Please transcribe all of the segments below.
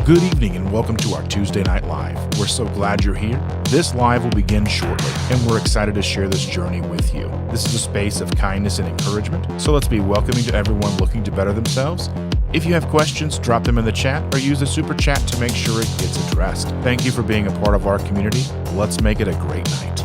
Good evening and welcome to our Tuesday Night Live. We're so glad you're here. This live will begin shortly, and we're excited to share this journey with you. This is a space of kindness and encouragement, so let's be welcoming to everyone looking to better themselves. If you have questions, drop them in the chat or use the super chat to make sure it gets addressed. Thank you for being a part of our community. Let's make it a great night.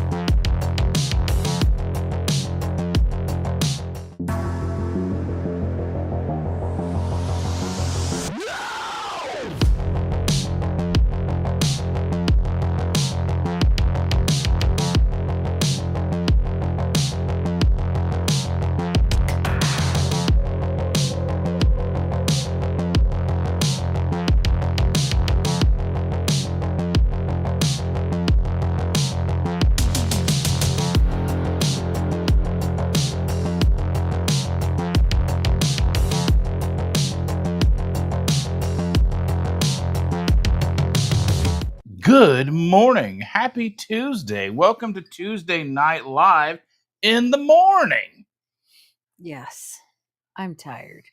Good morning. Happy Tuesday. Welcome to Tuesday Night Live in the morning. Yes, I'm tired.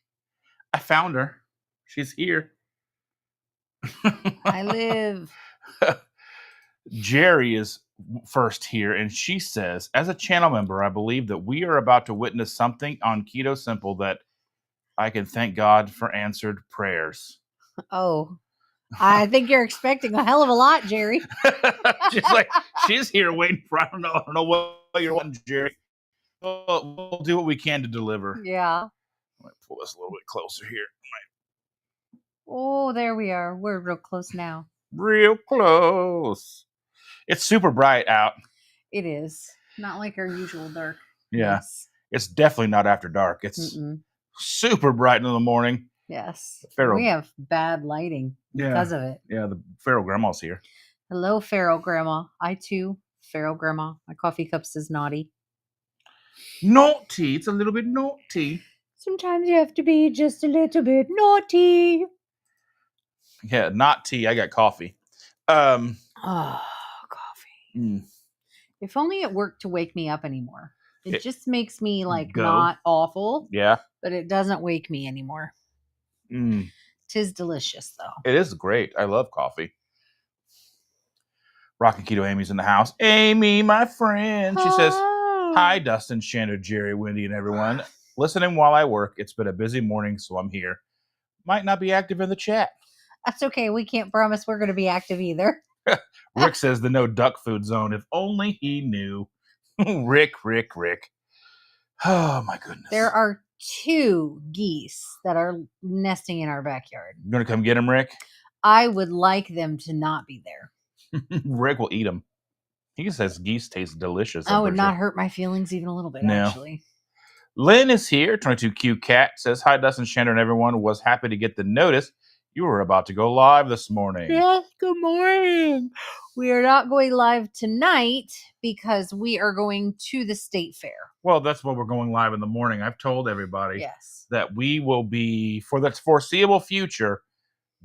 I found her. She's here. I live. Jerry is first here, and she says, as a channel member, I believe that we are about to witness something on Keto Simple that I can thank God for answered prayers. Oh, I think you're expecting a hell of a lot, Jerry. she's here waiting for, I don't know what you're wanting, Jerry. We'll do what we can to deliver. Yeah. I might pull this a little bit closer here. Oh, there we are. We're real close now. Real close. It's super bright out. It is. Not like our usual dark. Yeah. Yes. It's definitely not after dark. It's super bright in the morning. Yes. Pharaoh. We have bad lighting because of it. Yeah, the Pharaoh Grandma's here. Hello, Pharaoh Grandma. I too, Pharaoh Grandma. My coffee cup says naughty. Naughty. It's a little bit naughty. Sometimes you have to be just a little bit naughty. Yeah, not tea. I got coffee. Oh, coffee. If only it worked to wake me up anymore. It just makes me not awful. Yeah. But it doesn't wake me anymore. Tis delicious though. It is great. I love coffee. Rockin' Keto Amy's in the house. Amy, my friend. She says, hi, Dustin, Chandra, Jerry, Wendy, and everyone. Listening while I work. It's been a busy morning, so I'm here. Might not be active in the chat. That's okay. We can't promise we're going to be active either. Rick says the no duck food zone. If only he knew. Rick. Oh, my goodness. There are 2 geese that are nesting in our backyard. You going to come get them, Rick? I would like them to not be there. Rick will eat them. He says geese taste delicious. I would not hurt my feelings even a little bit, actually. Lynn is here. 22Q Cat says, hi, Dustin, Chandra, and everyone. Was happy to get the notice. You were about to go live this morning. Yes, good morning. We are not going live tonight because we are going to the state fair. Well, that's why we're going live in the morning. I've told everybody that we will be, for the foreseeable future,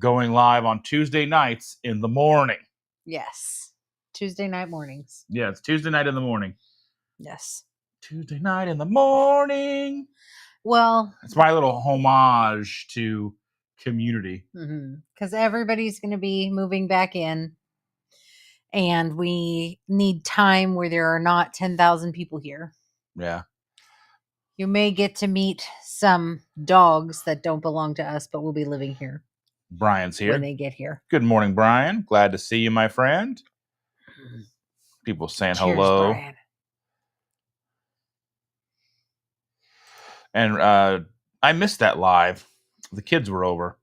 going live on Tuesday nights in the morning. Yes. Tuesday night mornings. Yeah, it's Tuesday night in the morning. Yes. Tuesday night in the morning. Well, it's my little homage to community. Because everybody's going to be moving back in. And we need time where there are not 10,000 people here. Yeah. You may get to meet some dogs that don't belong to us, but will be living here. Brian's here. When they get here. Good morning, Brian. Glad to see you, my friend. People saying Cheers, hello. Brian. And I missed that live. The kids were over.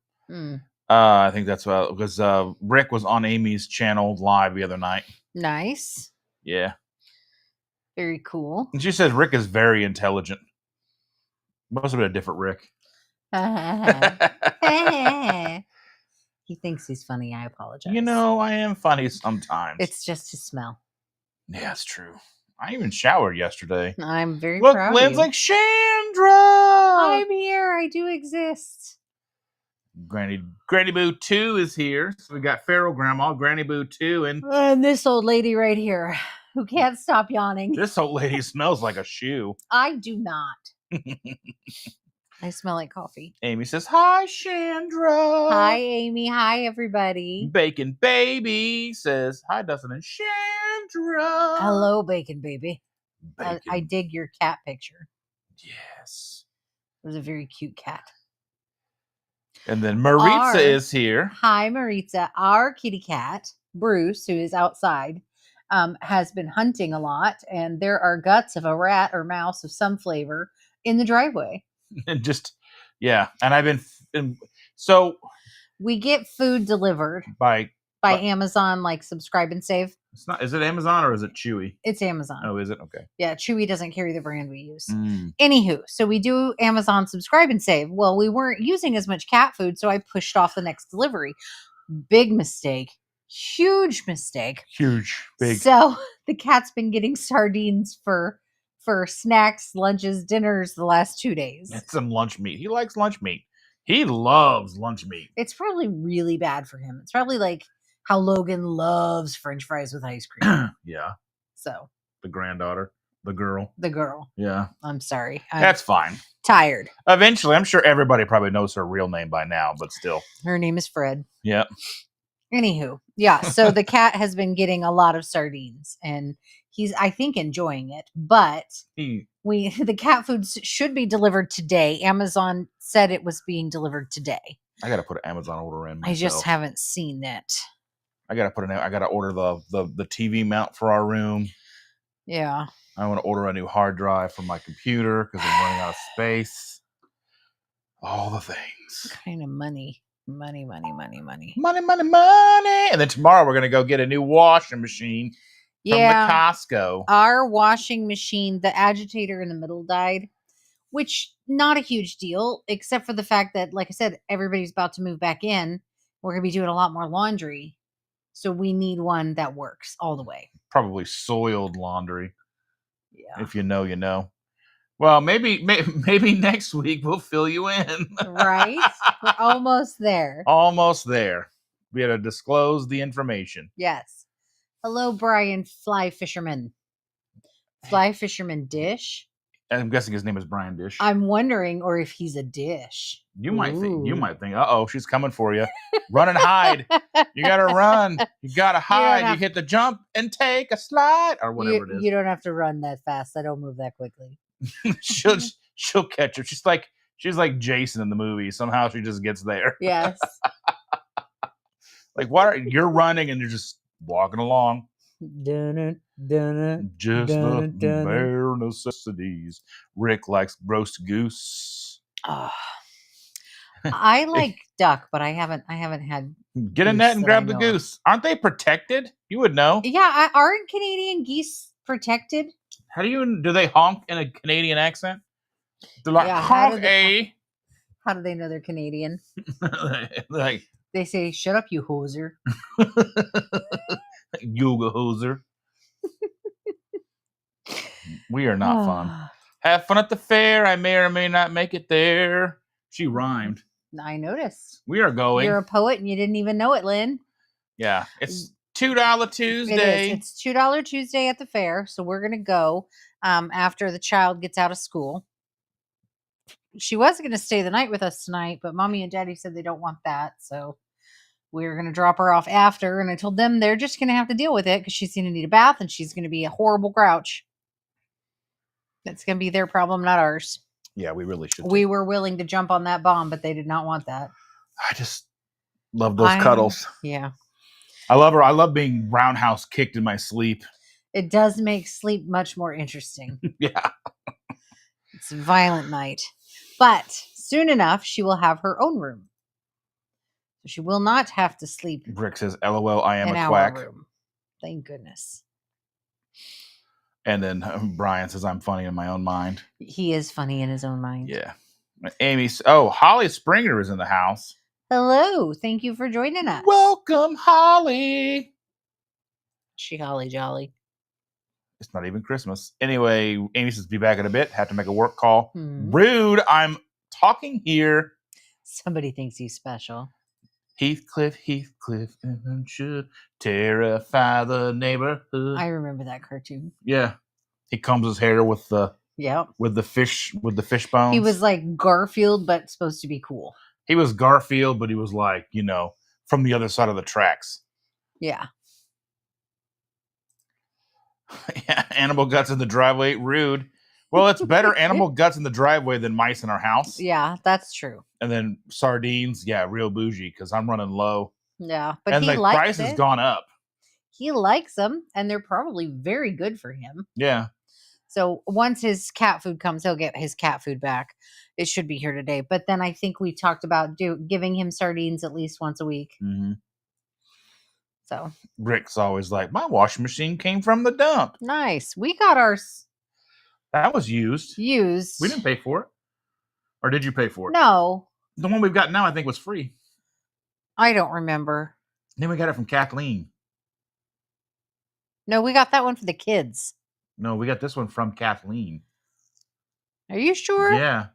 I think that's because Rick was on Amy's channel live the other night. Nice. Yeah. Very cool. And she says Rick is very intelligent. Must have been a different Rick. He thinks he's funny. I apologize. You know, I am funny sometimes. It's just his smell. Yeah, it's true. I even showered yesterday. I'm very proud of you. Lynn's like, Chandra! I'm here. I do exist. Granny Boo 2 is here. So we got Pharaoh Grandma, Granny Boo 2, and this old lady right here who can't stop yawning. This old lady smells like a shoe. I do not. I smell like coffee. Amy says, "Hi, Chandra." Hi, Amy. Hi, everybody. Bacon Baby says, "Hi, Dustin and Chandra." Hello, Bacon Baby. Bacon. I dig your cat picture. Yes. It was a very cute cat. And then Maritza is here. Hi, Maritza. Our kitty cat, Bruce, who is outside, has been hunting a lot, and there are guts of a rat or mouse of some flavor in the driveway. And just, yeah. And I've been, so. We get food delivered by Amazon, like Subscribe and Save. It's not. Is it Amazon or is it Chewy? It's Amazon. Oh, is it? Okay. Yeah, Chewy doesn't carry the brand we use. Anywho, so we do Amazon Subscribe and Save. Well, we weren't using as much cat food, so I pushed off the next delivery. Big mistake. Huge mistake. Huge. Big. So the cat's been getting sardines for snacks, lunches, dinners the last 2 days. That's some lunch meat. He likes lunch meat. He loves lunch meat. It's probably really bad for him. It's probably like how Logan loves French fries with ice cream. Yeah. So the granddaughter, the girl. Yeah. I'm sorry. That's fine. Tired. Eventually, I'm sure everybody probably knows her real name by now, but still. Her name is Fred. Yep. Anywho, yeah. So the cat has been getting a lot of sardines, and he's, I think, enjoying it. But the cat food should be delivered today. Amazon said it was being delivered today. I gotta put an Amazon order in myself. I just haven't seen it. I gotta order the TV mount for our room. Yeah. I want to order a new hard drive for my computer because I'm running out of space. All the things. What kind of money? Money. Money. And then tomorrow we're going to go get a new washing machine from the Costco. Our washing machine, the agitator in the middle died, which not a huge deal, except for the fact that, like I said, everybody's about to move back in. We're going to be doing a lot more laundry. So we need one that works all the way. Probably soiled laundry. Yeah. If you know, you know. Well, maybe next week we'll fill you in. Right? We're almost there. Almost there. We had to disclose the information. Yes. Hello, Brian Fly Fisherman. Fly Fisherman Dish. I'm guessing his name is Brian Dish. I'm wondering, or if he's a dish. You might think, uh-oh, she's coming for you. Run and hide. You gotta run. You gotta hide. You hit the jump and take a slide, or whatever it is. You don't have to run that fast. I don't move that quickly. she'll catch her. She's like Jason in the movie. Somehow she just gets there. Yes. Like you're running and you're just walking along. Just the bare necessities. Rick likes roast goose. I like duck, but I haven't had. Get a net and grab the goose. Aren't they protected? You would know. Yeah, aren't Canadian geese protected? How do they honk in a Canadian accent? They're like, honk a. How do they know they're Canadian? Like they say, "Shut up, you hoser." Yoga hoser. We are not fun. Have fun at the fair. I may or may not make it there. She rhymed. I noticed. We are going. You're a poet and you didn't even know it, Lynn. Yeah. It's $2 Tuesday. It's $2 Tuesday at the fair. So we're going to go after the child gets out of school. She was going to stay the night with us tonight, but Mommy and Daddy said they don't want that. So we're going to drop her off after. And I told them they're just going to have to deal with it because she's going to need a bath and she's going to be a horrible grouch. That's going to be their problem, not ours. Yeah, we really should. We were willing to jump on that bomb, but they did not want that. I just love those cuddles. Yeah. I love her. I love being roundhouse kicked in my sleep. It does make sleep much more interesting. Yeah. It's a violent night. But soon enough, she will have her own room. So she will not have to sleep. Brick says, LOL, I am in a quack. Our room. Thank goodness. And then Brian says, I'm funny in my own mind. He is funny in his own mind. Yeah. Holly Springer is in the house. Hello. Thank you for joining us. Welcome, Holly. She holly jolly. It's not even Christmas. Anyway, Amy says, be back in a bit. Have to make a work call. Rude. I'm talking here. Somebody thinks he's special. Heathcliff, and should terrify the neighborhood. I remember that cartoon. Yeah. He combs his hair with the Yep. with the fish bones. He was like Garfield, but supposed to be cool. He was Garfield, but he was like, from the other side of the tracks. Yeah. Yeah, animal guts in the driveway, rude. Well, it's better animal guts in the driveway than mice in our house. Yeah, that's true. And then sardines, yeah, real bougie because I'm running low. Yeah, but And he the likes price has gone up. He likes them, and they're probably very good for him. Yeah. So once his cat food comes, he'll get his cat food back. It should be here today. But then I think we talked about giving him sardines at least once a week. Mm-hmm. So Rick's always like, my washing machine came from the dump. Nice. We got ours. That was used. We didn't pay for it. Or did you pay for it? No. The one we've got now, I think, was free. I don't remember. Then we got it from Kathleen. No, we got that one for the kids. No, we got this one from Kathleen. Are you sure? Yeah.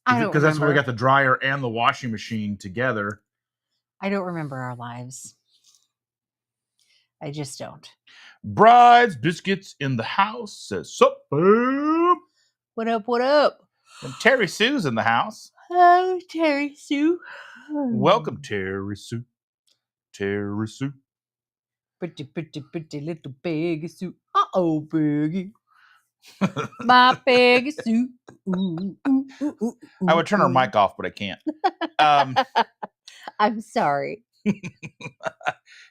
I don't remember. Because that's where we got the dryer and the washing machine together. I don't remember our lives. I just don't. Bride's biscuits in the house says, sup, boom. What up, what up? And Terry Sue's in the house. Oh, Terry Sue. Welcome, Terry Sue. Terry Sue. Pretty little piggy Sue. Uh-oh, piggy. My piggy Sue. Ooh, ooh, ooh, ooh, I would turn her mic off, but I can't. I'm sorry.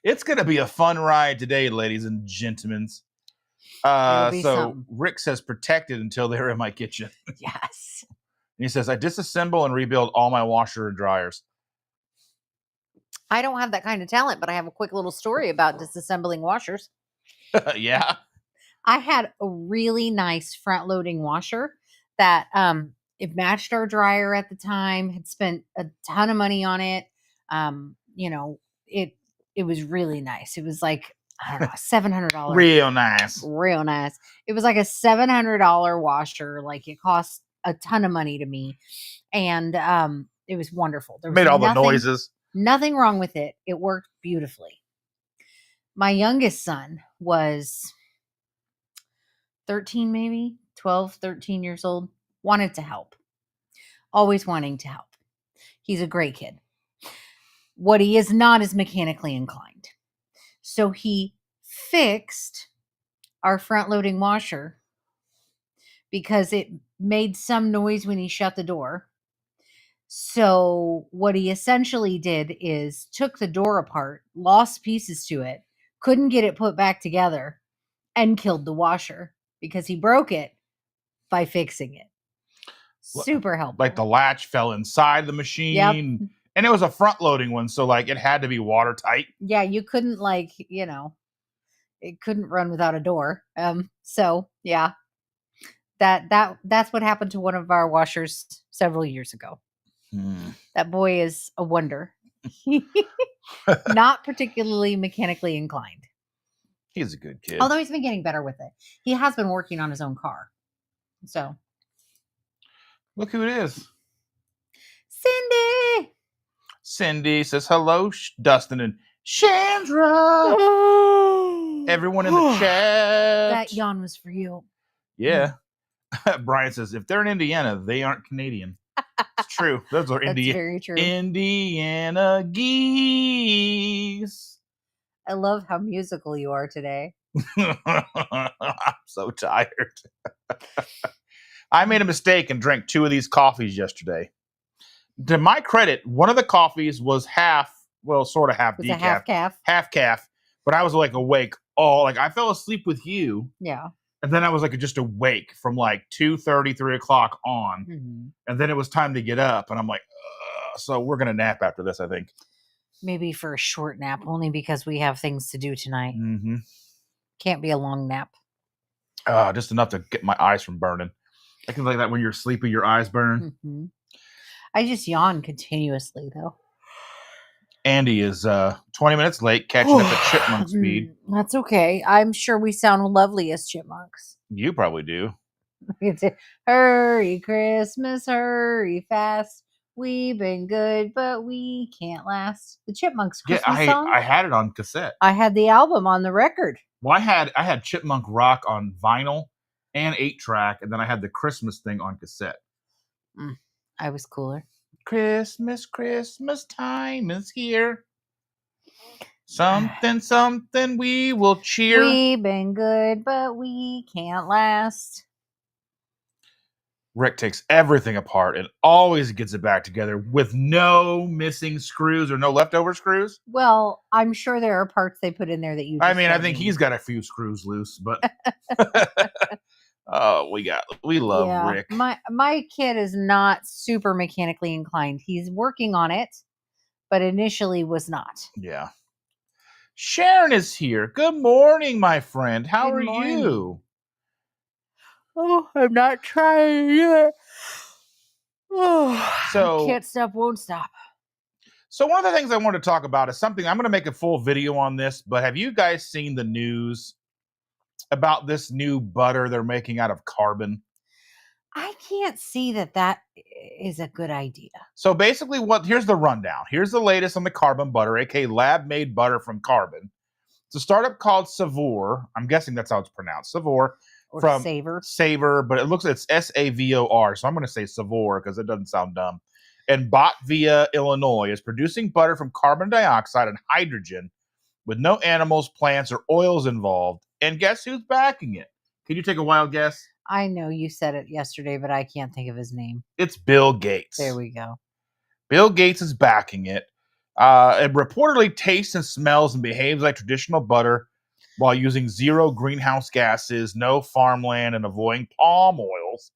It's going to be a fun ride today, ladies and gentlemen. So something. Rick says protected until they're in my kitchen. Yes. And he says, I disassemble and rebuild all my washer and dryers. I don't have that kind of talent, but I have a quick little story about disassembling washers. Yeah. I had a really nice front loading washer that it matched our dryer at the time, had spent a ton of money on it. It was really nice. It was like, I don't know, $700. Real nice. Real nice. It was like a $700 washer. Like it cost a ton of money to me. And it was wonderful. There was made all the noises. Nothing wrong with it. It worked beautifully. My youngest son was 13, maybe 12, 13 years old, wanted to help. Always wanting to help. He's a great kid. What he is not is mechanically inclined. So he fixed our front loading washer because it made some noise when he shut the door. So what he essentially did is took the door apart, lost pieces to it, couldn't get it put back together, and killed the washer because he broke it by fixing it. Super helpful. Like the latch fell inside the machine. Yep. And it was a front loading one, so like it had to be watertight. Yeah, you couldn't it couldn't run without a door. So yeah. That's what happened to one of our washers several years ago. That boy is a wonder. Not particularly mechanically inclined. He's a good kid. Although he's been getting better with it. He has been working on his own car. So. Look who it is. Cindy. Cindy says, hello, Dustin and Chandra. Everyone in the chat. That yawn was for you. Yeah. Brian says, if they're in Indiana, they aren't Canadian. It's true. Those are That's very true. Indiana geese. I love how musical you are today. I'm so tired. I made a mistake and drank 2 of these coffees yesterday. To my credit, one of the coffees was sort of half decaf. Half calf. Half calf. But I was like awake I fell asleep with you. Yeah. And then I was like just awake from like 2:30, 3 o'clock on. Mm-hmm. And then it was time to get up. And I'm like, so we're going to nap after this, I think. Maybe for a short nap, only because we have things to do tonight. Mm-hmm. Can't be a long nap. Just enough to get my eyes from burning. I can like that when you're sleepy, your eyes burn. Mm-hmm. I just yawn continuously, though. Andy is 20 minutes late, catching up at chipmunk speed. That's okay. I'm sure we sound lovely as chipmunks. You probably do. It's hurry, Christmas, hurry fast. We've been good, but we can't last. The Chipmunks Christmas song. I had it on cassette. I had the album on the record. Well, I had Chipmunk Rock on vinyl, and 8-track, and then I had the Christmas thing on cassette. I was cooler. Christmas time is here. Something we will cheer. We've been good, but we can't last. Rick takes everything apart and always gets it back together with no missing screws or no leftover screws. Well, I'm sure there are parts they put in there that you just I mean, I don't think need. he's got a few screws loose, but oh, we love Rick. My kid is not super mechanically inclined. He's working on it, but initially was not. Yeah. Sharon is here. Good morning, my friend. How Good are morning. you? Oh, I'm not trying either. Oh, So- can't stop, won't stop. So one of the things I want to talk about is something, I'm going to make a full video on this, but have you guys seen the news about this new butter they're making out of carbon? I can't see that is a good idea. So basically here's the rundown. Here's the latest on the carbon butter, aka lab-made butter from carbon. It's a startup called Savor. I'm guessing that's how it's pronounced. Savor. Or From Savor, but it's Savor. So I'm going to say Savor because it doesn't sound dumb. And Botvia, Illinois, is producing butter from carbon dioxide and hydrogen with no animals, plants, or oils involved. And guess who's backing it? Can you take a wild guess? I know you said it yesterday, but I can't think of his name. It's Bill Gates. There we go. Bill Gates is backing it. It reportedly tastes and smells and behaves like traditional butter while using zero greenhouse gases, no farmland, and avoiding palm oils.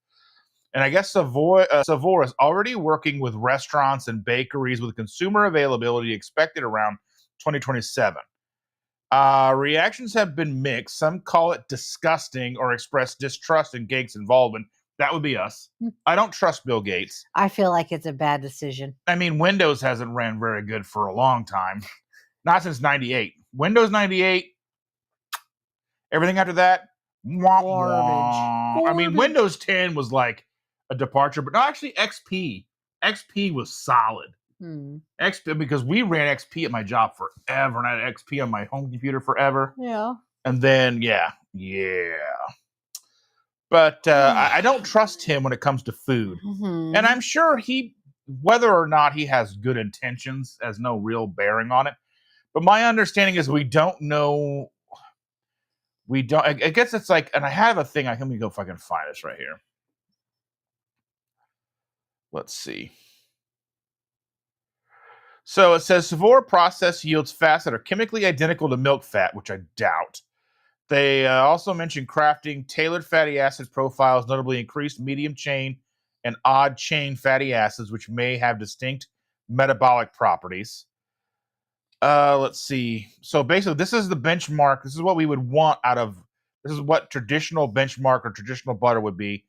And I guess Savor is already working with restaurants and bakeries with consumer availability expected around 2027. Reactions have been mixed. Some call it disgusting or express distrust in Gates' involvement. That would be us. I don't trust Bill Gates. I feel like it's a bad decision. I mean, Windows hasn't ran very good for a long time. Not since 98. Windows 98, everything after that, Garbage. I mean, Windows 10 was like a departure, but no, actually XP. XP was solid. XP, because we ran XP at my job forever, and I had XP on my home computer forever. Yeah. And then, yeah. But I don't trust him when it comes to food. And I'm sure whether or not he has good intentions has no real bearing on it. But my understanding is we don't know. I guess it's like, and I have a thing. Let me go if I can find this right here. Let's see. So it says Savor process yields fats that are chemically identical to milk fat, which I doubt. They also mention crafting tailored fatty acids profiles, notably increased medium chain and odd chain fatty acids, which may have distinct metabolic properties. Let's see. So basically, this is the benchmark. This is what we would want this is what traditional benchmark or traditional butter would be.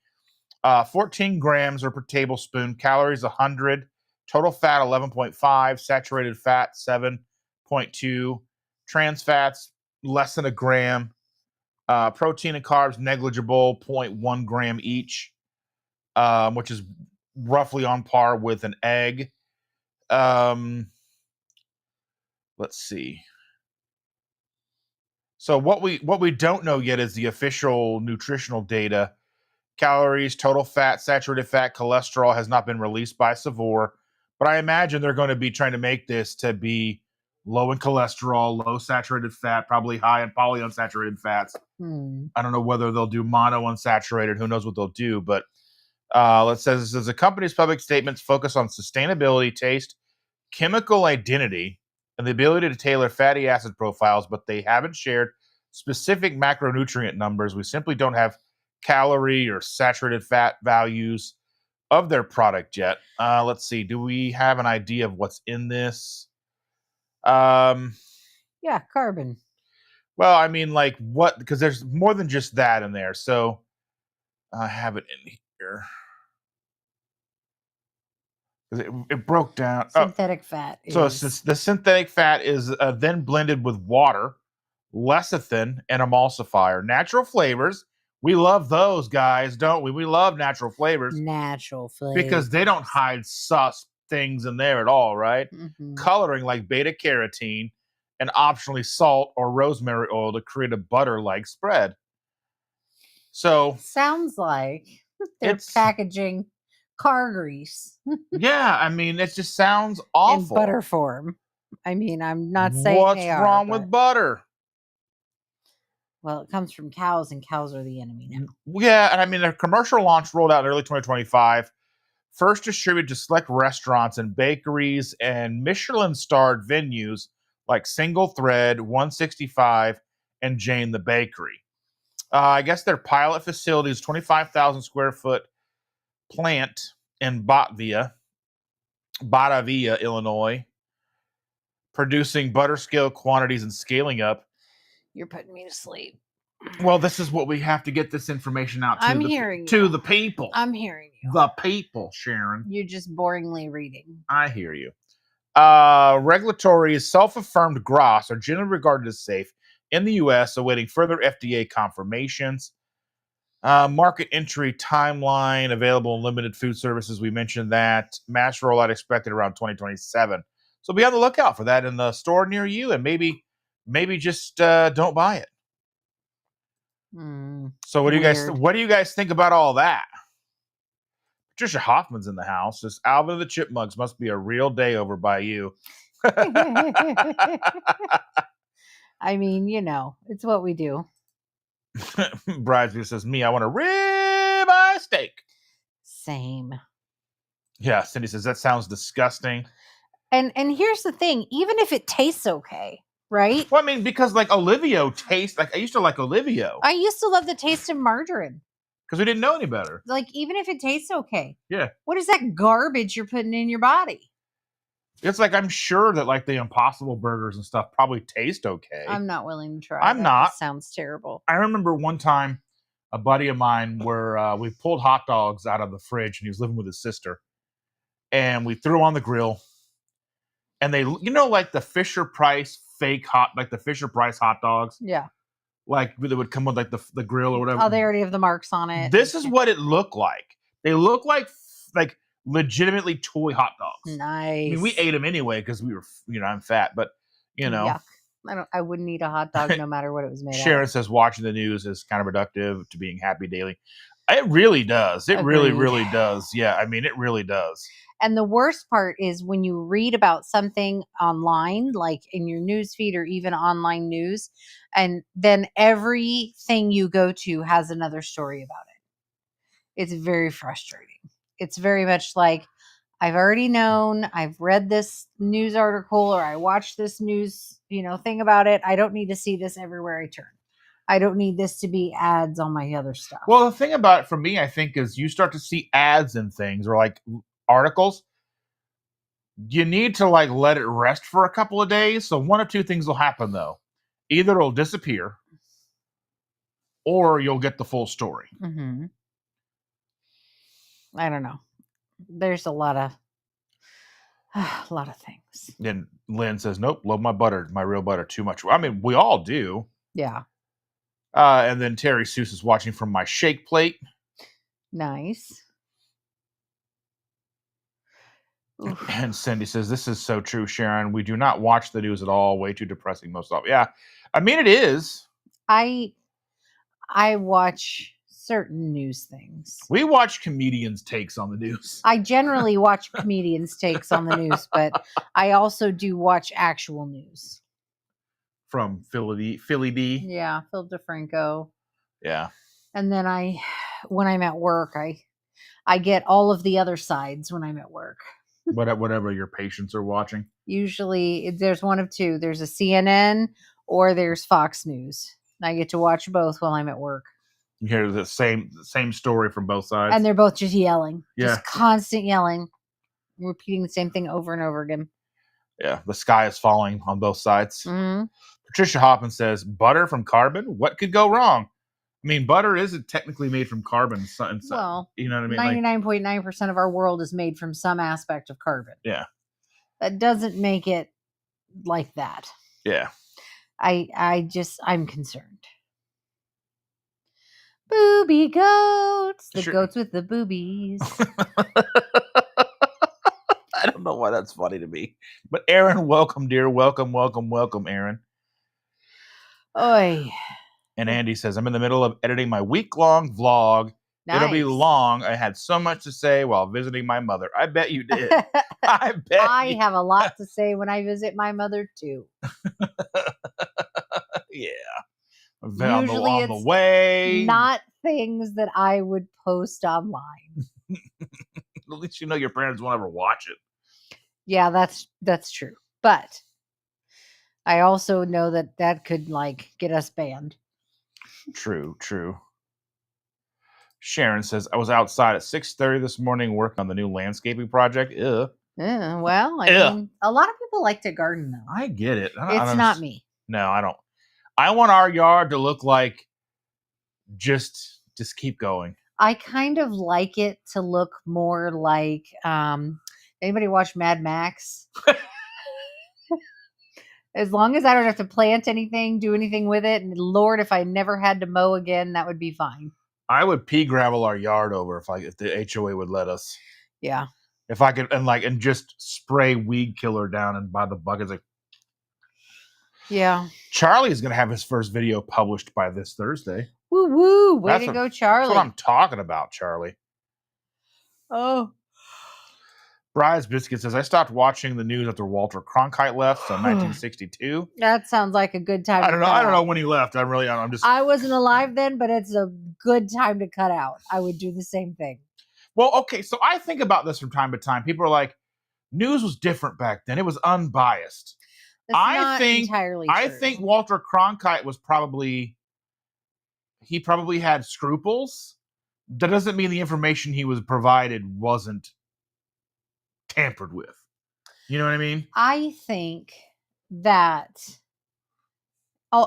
14 grams or per tablespoon, calories 100, total fat 11.5, saturated fat 7.2, trans fats less than a gram, protein and carbs negligible, 0.1 gram each, which is roughly on par with an egg. Let's see. So what we don't know yet is the official nutritional data. Calories, total fat, saturated fat, cholesterol has not been released by Savor, but I imagine they're going to be trying to make this to be low in cholesterol, low saturated fat, probably high in polyunsaturated fats. I don't know whether they'll do monounsaturated. Who knows what they'll do? But let's say this is the company's public statements focus on sustainability, taste, chemical identity, and the ability to tailor fatty acid profiles, but they haven't shared specific macronutrient numbers. We simply don't have calorie or saturated fat values of their product yet. Let's see. Do we have an idea of what's in this? Yeah, carbon. Well, I mean, like what? Because there's more than just that in there. So I have it in here. It broke down. Synthetic fat. So the synthetic fat is then blended with water, lecithin, and emulsifier. Natural flavors. We love those, guys, don't we? We love natural flavors. Natural flavors. Because they don't hide sus things in there at all, right? Coloring like beta carotene and optionally salt or rosemary oil to create a butter-like spread. So Sounds like they're it's packaging car grease yeah. I mean, it just sounds in awful. butter form. I mean, I'm not saying What's they are, wrong but, with butter? well, it comes from cows, and cows are the enemy now. Yeah, and I mean, their commercial launch rolled out in early 2025. First distributed to select restaurants and bakeries and Michelin-starred venues like Single Thread, 165, and Jane the Bakery. I guess their pilot facility is 25,000 square foot plant in Batavia, Illinois, producing butter scale quantities and scaling up. You're putting me to sleep. Well, this is what we have to get this information out to I'm the hearing to you. the people. I'm hearing you. The people, Sharon. You're just boringly reading. I hear you. Regulatory self-affirmed GRAS are generally regarded as safe in the U.S., awaiting further FDA confirmations. Market entry timeline, available in limited food services. We mentioned that. Mass rollout expected around 2027. So be on the lookout for that in the store near you, and maybe just don't buy it. So what do you guys think about all that? Patricia Hoffman's in the house. This Alvin and the Chipmunks must be a real day over by you. I mean, it's what we do. Bridesmaid says, me, I want a ribeye steak. Same. Yeah, Cindy says, that sounds disgusting. And here's the thing, even if it tastes okay, right? Well, I mean, because like Olivio tastes, like I used to like Olivio. I used to love the taste of margarine. Because we didn't know any better. Like, even if it tastes okay. Yeah. What is that garbage you're putting in your body? It's like, I'm sure that like the Impossible burgers and stuff probably taste okay. I'm not willing to try. I'm not. It sounds terrible. I remember one time a buddy of mine where we pulled hot dogs out of the fridge and he was living with his sister. And we threw them on the grill. And they, like the Fisher Price the Fisher Price hot dogs. Yeah. Like they would come with like the grill or whatever. Oh, they already have the marks on it. This is what it looked like. They look like legitimately toy hot dogs. Nice. I mean, we ate them anyway because we were, I'm fat, but Yuck. I wouldn't eat a hot dog no matter what it was made of. Sharon says watching the news is counterproductive to being happy daily. It really does. It really, really does. Yeah, I mean, it really does. And the worst part is when you read about something online, like in your news feed or even online news, and then everything you go to has another story about it. It's very frustrating. It's very much like, I've already known, I've read this news article or I watched this news, thing about it. I don't need to see this everywhere I turn. I don't need this to be ads on my other stuff. Well, the thing about it for me, I think, is you start to see ads and things or like articles. You need to like let it rest for a couple of days. So one of two things will happen though. Either it'll disappear or you'll get the full story. Mm-hmm. I don't know. There's a lot of things. And Lynn says, nope, love my butter, my real butter too much. I mean, we all do. Yeah. And then Terry Seuss is watching from my shake plate. Nice. Oof. And Cindy says, this is so true, Sharon. We do not watch the news at all. Way too depressing most of it. Yeah. I mean, it is. I watch certain news things. We watch comedians' takes on the news. I generally watch comedians' takes on the news, but I also do watch actual news. From Philly D. Yeah, Phil DeFranco. Yeah. And then when I'm at work, I get all of the other sides when I'm at work. Whatever your patients are watching. Usually there's one of two. There's a CNN or there's Fox News. And I get to watch both while I'm at work. You hear the same story from both sides. And they're both just yelling. Yeah. Just constant yelling. Repeating the same thing over and over again. Yeah. The sky is falling on both sides. Mm-hmm. Patricia Hoffman says, butter from carbon? What could go wrong? I mean, butter isn't technically made from carbon. Well, you know what I mean? 99.9% of our world is made from some aspect of carbon. Yeah. That doesn't make it like that. Yeah. I'm concerned. Booby goats. The goats with the boobies. I don't know why that's funny to me. But Aaron, welcome, dear. Welcome, Aaron. Oy. And Andy says, I'm in the middle of editing my week-long vlog. It'll be Nice. long. I had so much to say while visiting my mother. I bet you did. I bet I have a lot to say when I visit my mother too. Yeah. Usually on the it's way. not things that I would post online. At least you know your parents won't ever watch it. Yeah, that's true. But I also know that could like get us banned. True. Sharon says, I was outside at 6:30 this morning working on the new landscaping project. Ugh. Yeah, well, I mean, a lot of people like to garden though. I get it. It's not me. No, I don't. I want our yard to look like just keep going. I kind of like it to look more like anybody watch Mad Max? As long as I don't have to plant anything, do anything with it, and Lord, if I never had to mow again, that would be fine. I would pea gravel our yard over if the HOA would let us. Yeah. If I could and just spray weed killer down and buy the buckets. Like, yeah. Charlie's gonna have his first video published by this Thursday. Woo woo! Way to go, Charlie. That's what I'm talking about, Charlie. Oh. Bry's Biscuit says, I stopped watching the news after Walter Cronkite left, so 1962. That sounds like a good time. I don't know when he left. I wasn't alive then, but it's a good time to cut out. I would do the same thing. Well, okay, so I think about this from time to time. People are like, news was different back then. It was unbiased. That's not entirely true. I think Walter Cronkite was probably had scruples. That doesn't mean the information he was provided wasn't tampered with. You know what I mean? I think that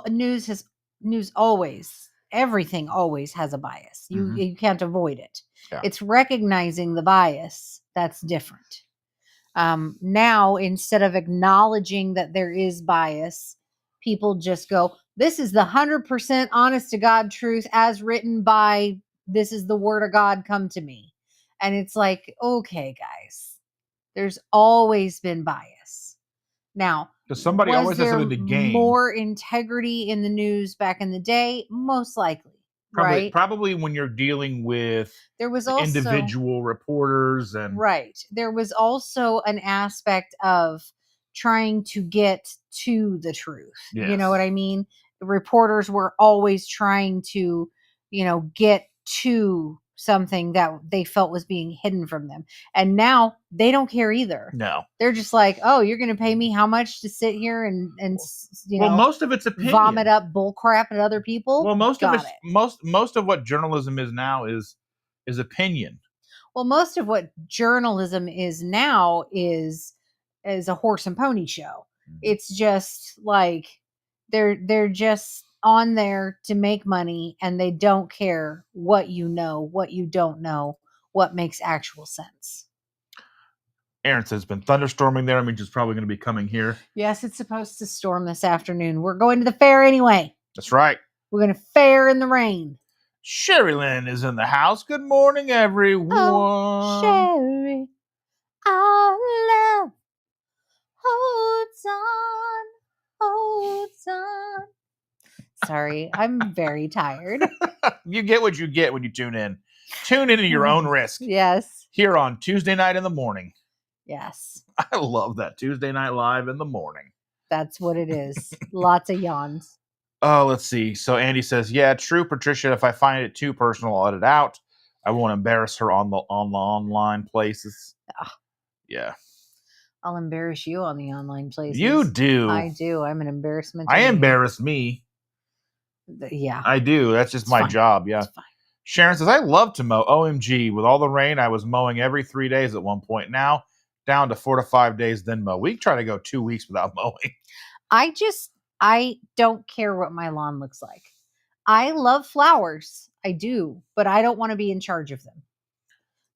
news always, everything always has a bias. You can't avoid it. Yeah. It's recognizing the bias that's different. Now, instead of acknowledging that there is bias, people just go, this is the 100% honest to God truth as written by, this is the word of God, come to me. And it's like, okay, guys, there's always been bias. Now, because somebody always has something to gain. More integrity in the news back in the day? Most likely. Right? Probably when you're dealing with individual reporters and right. There was also an aspect of trying to get to the truth. Yes. You know what I mean? The reporters were always trying to, get to something that they felt was being hidden from them. And now they don't care either. No. They're just like, oh, you're going to pay me how much to sit here and most of it's opinion. Vomit up bull crap at other people. Well, most of what journalism is now is opinion. Well, most of what journalism is now is a horse and pony show. Mm-hmm. It's just like they're just on there to make money, and they don't care what you know, what you don't know, what makes actual sense. Aaron says it's been thunderstorming there. I mean, it's probably going to be coming here. Yes, it's supposed to storm this afternoon. We're going to the fair anyway. That's right. We're going to fair in the rain. Sherry Lynn is in the house. Good morning, everyone. Oh, Sherry, our love holds on. Sorry, I'm very tired. You get what you get when you tune in. Tune in at your own risk. Yes. Here on Tuesday night in the morning. Yes. I love that. Tuesday Night Live in the morning. That's what it is. Lots of yawns. Oh, let's see. So Andy says, yeah, true, Patricia. If I find it too personal, I'll edit out. I won't embarrass her on the online places. Ugh. Yeah. I'll embarrass you on the online places. You do. I do. I'm an embarrassment. I embarrass me. Yeah. I do. That's just my job. Yeah. Sharon says, I love to mow. OMG. With all the rain, I was mowing every 3 days at one point. Now, down to 4 to 5 days, then mow. We try to go 2 weeks without mowing. I don't care what my lawn looks like. I love flowers. I do. But I don't want to be in charge of them.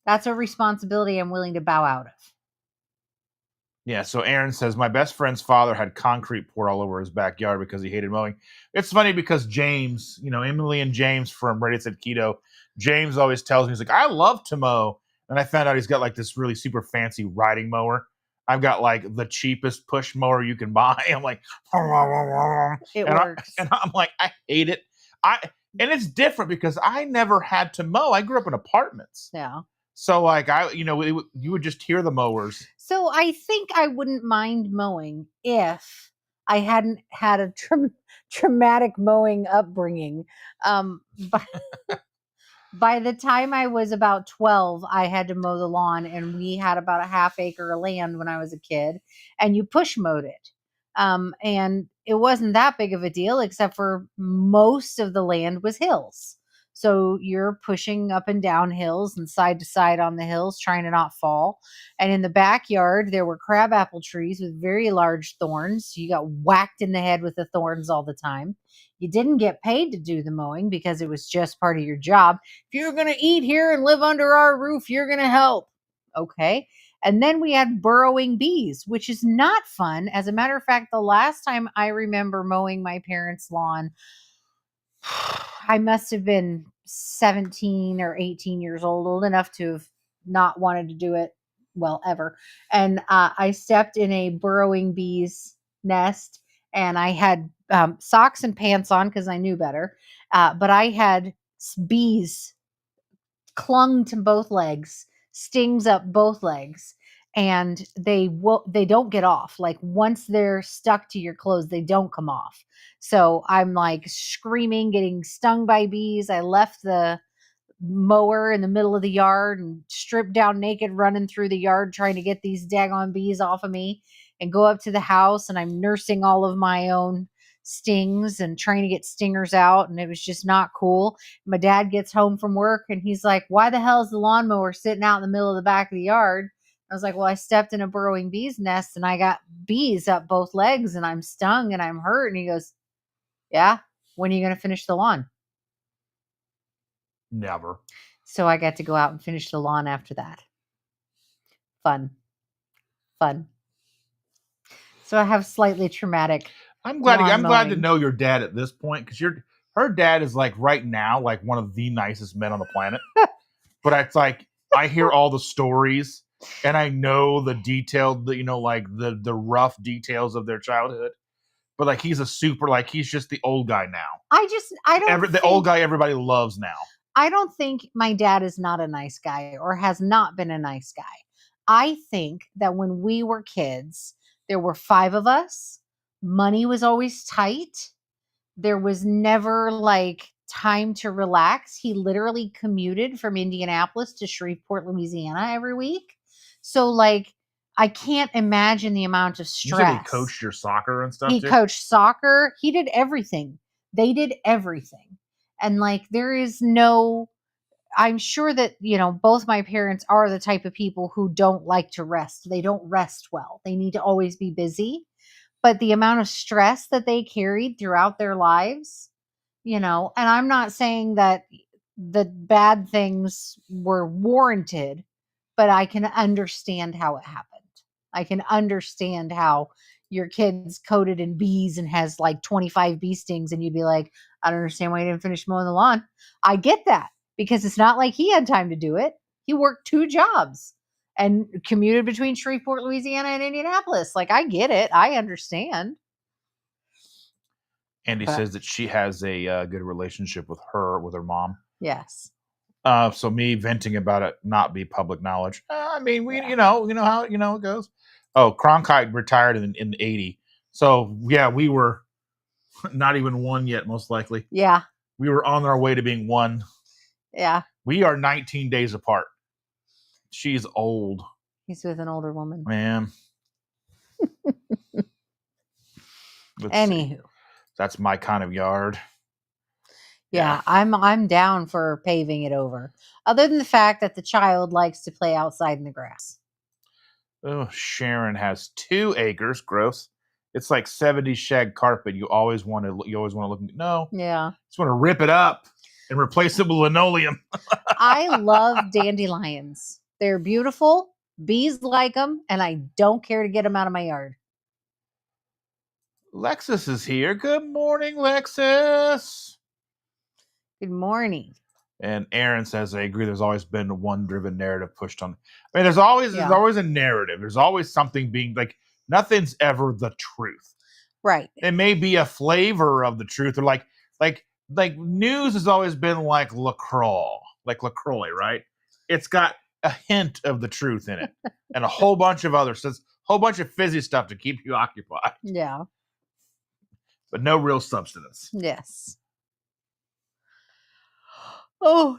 That's a responsibility I'm willing to bow out of. Yeah, so Aaron says, my best friend's father had concrete poured all over his backyard because he hated mowing. It's funny because James, Emily and James from Ready Said Keto, James always tells me, he's like, I love to mow. And I found out he's got like this really super fancy riding mower. I've got like the cheapest push mower you can buy. I'm like, it works. And I'm like, I hate it. And it's different because I never had to mow. I grew up in apartments. Yeah. So like you would just hear the mowers. So I think I wouldn't mind mowing if I hadn't had a traumatic mowing upbringing. But by the time I was about 12, I had to mow the lawn, and we had about a half acre of land when I was a kid, and you push mowed it. And it wasn't that big of a deal, except for most of the land was hills. So you're pushing up and down hills and side to side on the hills, trying to not fall. And in the backyard, there were crabapple trees with very large thorns. You got whacked in the head with the thorns all the time. You didn't get paid to do the mowing because it was just part of your job. If you're going to eat here and live under our roof, you're going to help. Okay. And then we had burrowing bees, which is not fun. As a matter of fact, the last time I remember mowing my parents' lawn, I must have been 17 or 18 years old enough to have not wanted to do it, well, ever. And I stepped in a burrowing bee's nest, and I had socks and pants on because I knew better. But I had bees clung to both legs, stings up both legs, and they don't get off. Like once they're stuck to your clothes, they don't come off. So I'm like screaming, getting stung by bees. I left the mower in the middle of the yard and stripped down naked, running through the yard trying to get these daggone bees off of me, and go up to the house, and I'm nursing all of my own stings and trying to get stingers out, and it was just not cool. My dad gets home from work, and he's like, "Why the hell is the lawnmower sitting out in the middle of the back of the yard?" I was like, "Well, I stepped in a burrowing bee's nest and I got bees up both legs and I'm stung and I'm hurt." And he goes, "Yeah, when are you going to finish the lawn?" Never. So I got to go out and finish the lawn after that. Fun. So I have slightly traumatic. I'm glad to mowing. know your dad at this point, because her dad is like right now like one of the nicest men on the planet. But it's like I hear all the stories and I know the detailed, like the rough details of their childhood. But like he's just the old guy now. The old guy everybody loves now. I don't think my dad is not a nice guy or has not been a nice guy. I think that when we were kids, there were 5 of us. Money was always tight. There was never like time to relax. He literally commuted from Indianapolis to Shreveport, Louisiana every week. So like I can't imagine the amount of stress. You said he coached your soccer and stuff He too? coached soccer. He did everything. They did everything. And like there is no, I'm sure that, both my parents are the type of people who don't like to rest. They don't rest well. They need to always be busy. But the amount of stress that they carried throughout their lives, and I'm not saying that the bad things were warranted, but I can understand how it happened. I can understand how your kid's coated in bees and has like 25 bee stings, and you'd be like, I don't understand why you didn't finish mowing the lawn. I get that, because it's not like he had time to do it. He worked 2 jobs and commuted between Shreveport, Louisiana and Indianapolis. Like, I get it. I understand. Andy says that she has a good relationship with her mom. Yes. So me venting about it not be public knowledge. I mean, you know how it goes. Oh, Cronkite retired in 80. So yeah, we were not even 1 yet, most likely. Yeah. We were on our way to being 1. Yeah. We are 19 days apart. She's old. He's with an older woman. Man. Anywho. That's my kind of yard. Yeah, I'm down for paving it over. Other than the fact that the child likes to play outside in the grass. Oh, Sharon has 2 acres. Gross. It's like 70 shag carpet. You always want to look. No. Yeah. Just want to rip it up and replace it with linoleum. I love dandelions. They're beautiful. Bees like them, and I don't care to get them out of my yard. Lexus is here. Good morning, Lexus. Good morning. And Aaron says, I agree. There's always been one driven narrative pushed on. I mean, there's always a narrative. There's always something being like, nothing's ever the truth. Right. It may be a flavor of the truth, or like like news has always been like LaCroix, right? It's got a hint of the truth in it, and a whole bunch of other stuff, whole bunch of fizzy stuff to keep you occupied, Yeah. but no real substance. Yes. Oh,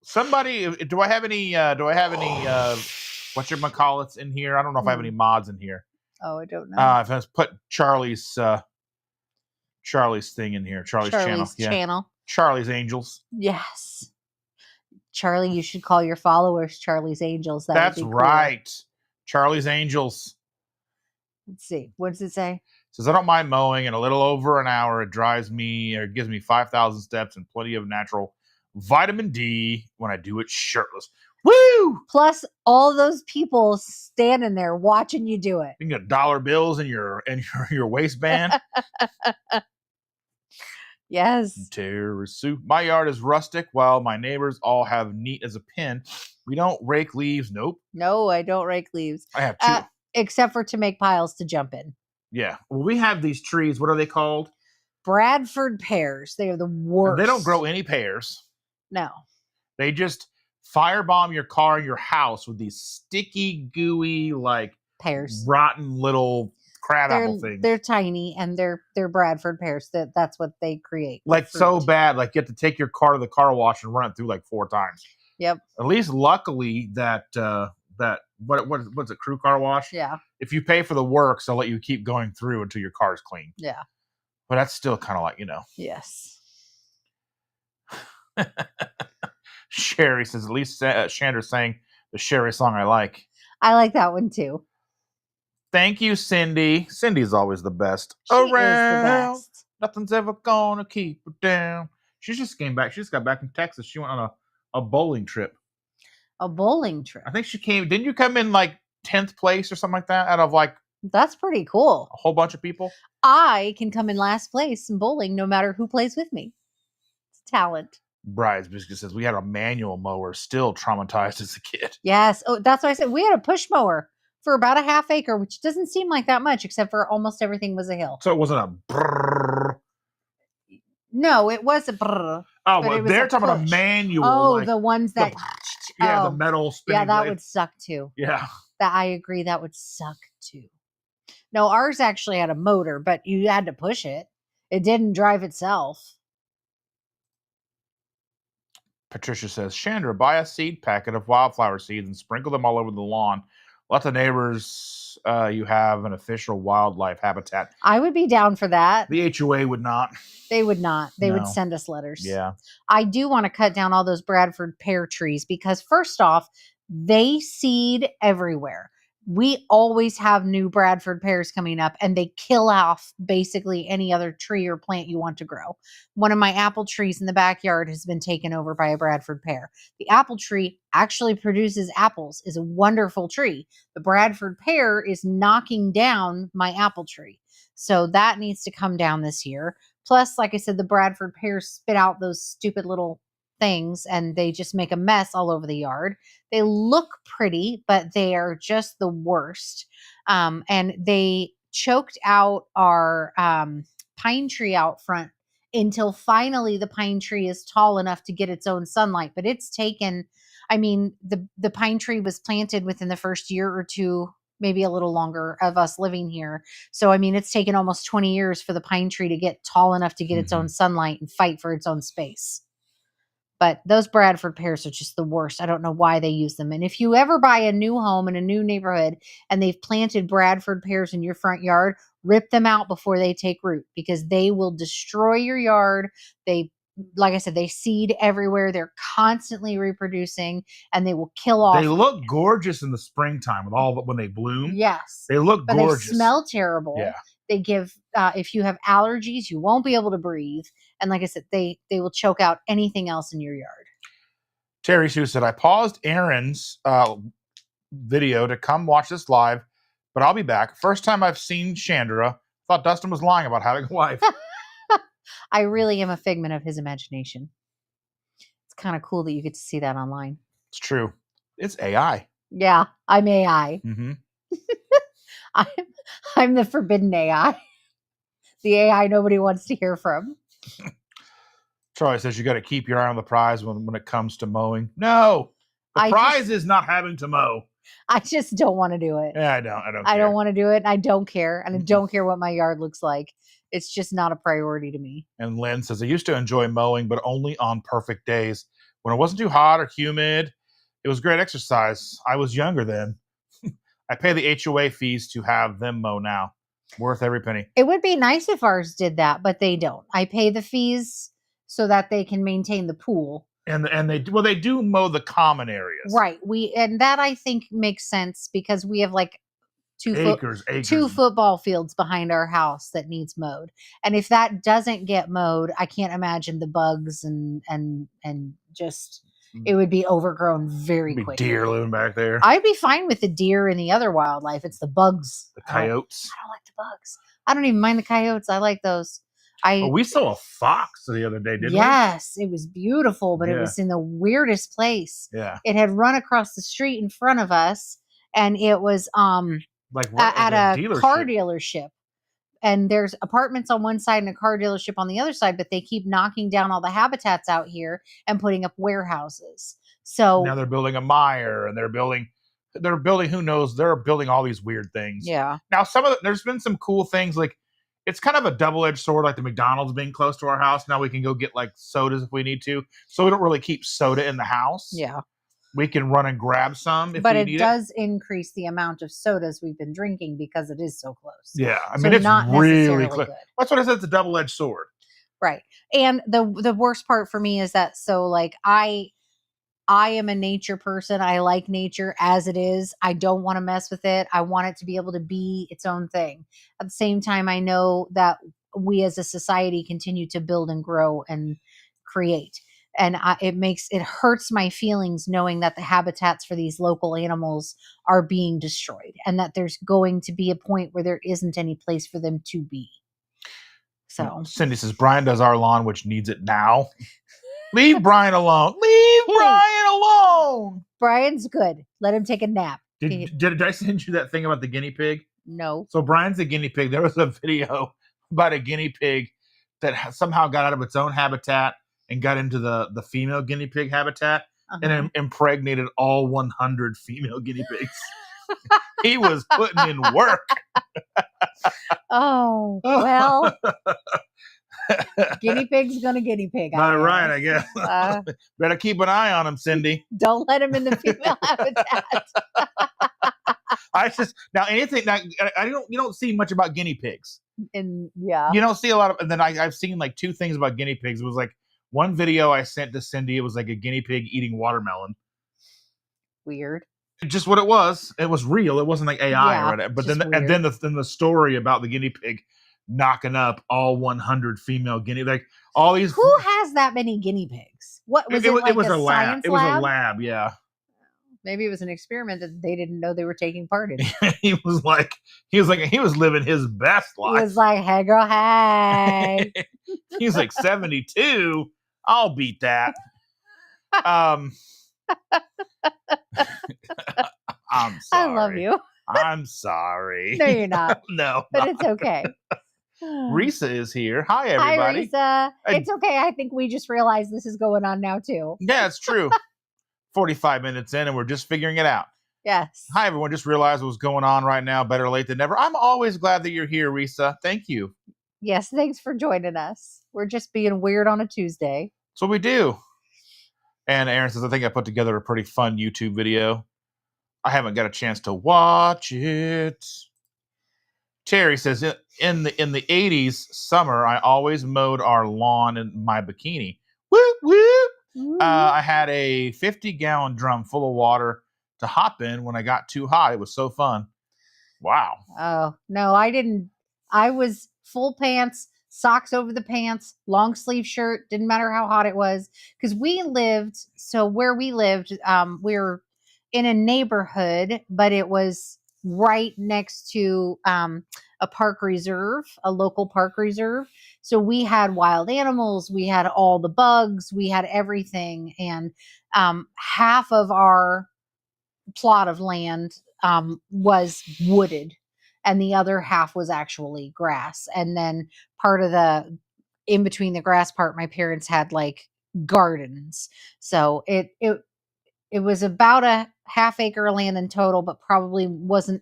Somebody, do I have any? Whatchamacallits in here? I don't know if I have any mods in here. Oh, I don't know. If I put Charlie's thing in here, Charlie's channel. Yeah. Charlie's Angels. Yes. Charlie, you should call your followers Charlie's Angels. That's would be right. Cool. Charlie's Angels. Let's see. What does it say? It says, I don't mind mowing. In a little over an hour, it gives me 5,000 steps and plenty of natural vitamin D when I do it shirtless. Woo! Plus all those people standing there watching you do it. You can get dollar bills in your waistband. Yes. Terrace soup. My yard is rustic while my neighbors all have neat as a pin. We don't rake leaves. Nope. No, I don't rake leaves. I have two. Except for to make piles to jump in. Yeah. Well, we have these trees. What are they called? Bradford pears. They are the worst. And they don't grow any pears. No. They just firebomb your car and your house with these sticky, gooey, like pears, rotten little crab apple things. They're tiny and they're Bradford pears. That's what they create. Like so bad, like you have to take your car to the car wash and run it through like 4 times. Yep. At least luckily that what's it, crew car wash? Yeah. If you pay for the works, they'll let you keep going through until your car's clean. Yeah. But that's still kind of like, Yes. Sherry says, at least Chandra's saying the Sherry song I like. I like that one too. Thank you, Cindy. Cindy's always the best. She is the best. Nothing's ever gonna keep her down. She just came back. She just got back from Texas. She went on a bowling trip. A bowling trip? I think she came. Didn't you come in like 10th place or something like that out of like... That's pretty cool. A whole bunch of people? I can come in last place in bowling no matter who plays with me. It's talent. Bride's Biscuit says, we had a manual mower, still traumatized as a kid. Yes. Oh, that's what I said. We had a push mower for about a half acre, which doesn't seem like that much, except for almost everything was a hill. So it wasn't a brrr. No, it was a brrr. Oh, well, they're talking about a manual. Oh, like the ones that... the metal spinning. Yeah, that blade. would suck too. Yeah. That I agree. That would suck too. No, ours actually had a motor, but you had to push it. It didn't drive itself. Patricia says, Chandra, buy a seed packet of wildflower seeds and sprinkle them all over the lawn. Let the neighbors you have an official wildlife habitat. I would be down for that. The HOA would not. They would not. They would send us letters. Yeah. I do want to cut down all those Bradford pear trees because first off, they seed everywhere. We always have new Bradford pears coming up and they kill off basically any other tree or plant you want to grow. One of my apple trees in the backyard has been taken over by a Bradford pear. The apple tree actually produces apples, is a wonderful tree. The Bradford pear is knocking down my apple tree. So that needs to come down this year. Plus, like I said, the Bradford pears spit out those stupid little things and they just make a mess all over the yard. They look pretty, but they are just the worst. And they choked out our pine tree out front until finally the pine tree is tall enough to get its own sunlight. But it's taken, the pine tree was planted within the first year or two, maybe a little longer, of us living here. So, it's taken almost 20 years for the pine tree to get tall enough to get its own sunlight and fight for its own space. But those Bradford pears are just the worst. I don't know why they use them. And if you ever buy a new home in a new neighborhood and they've planted Bradford pears in your front yard, rip them out before they take root because they will destroy your yard. They, like I said, they seed everywhere. They're constantly reproducing and they will kill off. They look gorgeous in the springtime with all when they bloom. Yes. They look gorgeous. They smell terrible. Yeah. They give, if you have allergies, you won't be able to breathe. And like I said, they will choke out anything else in your yard. Terry Sue said, I paused Aaron's video to come watch this live, but I'll be back. First time I've seen Chandra. Thought Dustin was lying about having a wife. I really am a figment of his imagination. It's kind of cool that you get to see that online. It's true. It's AI. Yeah, I'm AI. Mm-hmm. I'm the forbidden AI. the AI nobody wants to hear from. Charlie says you got to keep your eye on the prize when it comes to mowing. No, the I prize is not having to mow. I just don't want to do it. Yeah, I don't. I care. don't want to do it. And I don't care. And I don't care what my yard looks like. It's just not a priority to me. And Lynn says, I used to enjoy mowing, but only on perfect days. When it wasn't too hot or humid, it was great exercise. I was younger then. I pay the HOA fees to have them mow now. Worth every penny. It would be nice if ours did that, but they don't. I pay the fees so that they can maintain the pool. And they do mow the common areas. Right. And that I think makes sense because we have like acres. two football fields behind our house that needs mowed. And if that doesn't get mowed, I can't imagine the bugs and just it would be overgrown very quickly. Deer living back there. I'd be fine with the deer and the other wildlife. It's the bugs. The coyotes. I don't like the bugs. I don't even mind the coyotes. I like those. We saw a fox the other day, didn't we? Yes, it was beautiful, but it was in the weirdest place. Yeah. It had run across the street in front of us, and it was like at a car dealership. And there's apartments on one side and a car dealership on the other side, but they keep knocking down all the habitats out here and putting up warehouses. So now they're building a Meijer, and they're building who knows, they're building all these weird things. Yeah. Now there's been some cool things, like it's kind of a double-edged sword, like the McDonald's being close to our house. Now we can go get like sodas if we need to. So we don't really keep soda in the house. Yeah. We can run and grab some if but we it need does increase the amount of sodas we've been drinking because it is so close. Yeah. I So mean, it's not really close. good. That's what I said. It's a double-edged sword. Right. And the worst part for me is that, so like I am a nature person. I like nature as it is. I don't want to mess with it. I want it to be able to be its own thing. At the same time, I know that we as a society continue to build and grow and create. And it hurts my feelings knowing that the habitats for these local animals are being destroyed and that there's going to be a point where there isn't any place for them to be. So Cindy says, Brian does our lawn, which needs it now. Leave Brian alone. Leave Brian alone. Brian's good. Let him take a nap. Did I send you that thing about the guinea pig? No. So Brian's a guinea pig. There was a video about a guinea pig that somehow got out of its own habitat and got into the female guinea pig habitat and impregnated all 100 female guinea pigs. He was putting in work. Oh, well. Guinea pig's gonna guinea pig. Not right, I guess. Better keep an eye on him, Cindy. Don't let him in the female habitat. You don't see much about guinea pigs. And yeah, you don't see a lot of. And then I've seen like two things about guinea pigs. It was like one video I sent to Cindy. It was like a guinea pig eating watermelon. Weird. Just what it was. It was real. It wasn't like AI or whatever. But then the story about the guinea pig knocking up all 100 female guinea, like all these. Who has that many guinea pigs? What was it? Like it was a lab. It was a lab. Yeah. Maybe it was an experiment that they didn't know they were taking part in. he was living his best life. He was like, "Hey, girl, hey." He's like 72. I'll beat that. I'm sorry. I love you. I'm sorry. No, you're not. No, but it's okay. Risa is here. Hi, everybody. Hi, Risa. It's okay. I think we just realized this is going on now too. Yeah, it's true. 45 minutes in, and we're just figuring it out. Yes. Hi, everyone. Just realized what's going on right now. Better late than never. I'm always glad that you're here, Risa. Thank you. Yes, thanks for joining us. We're just being weird on a Tuesday. That's what we do. And Aaron says, I think I put together a pretty fun YouTube video. I haven't got a chance to watch it. Terry says, in the 80s summer, I always mowed our lawn in my bikini. Whoop, whoop. I had a 50-gallon drum full of water to hop in when I got too hot. It was so fun. Wow. Oh, no, I didn't. I was full pants, socks over the pants, long sleeve shirt. Didn't matter how hot it was. Because where we lived, we're in a neighborhood, but it was right next to a park reserve, a local park reserve. So we had wild animals, we had all the bugs, we had everything. And half of our plot of land was wooded. and the other half was actually grass. And then part of the in between the grass part, my parents had like gardens. So it was about a half acre of land in total, but probably wasn't.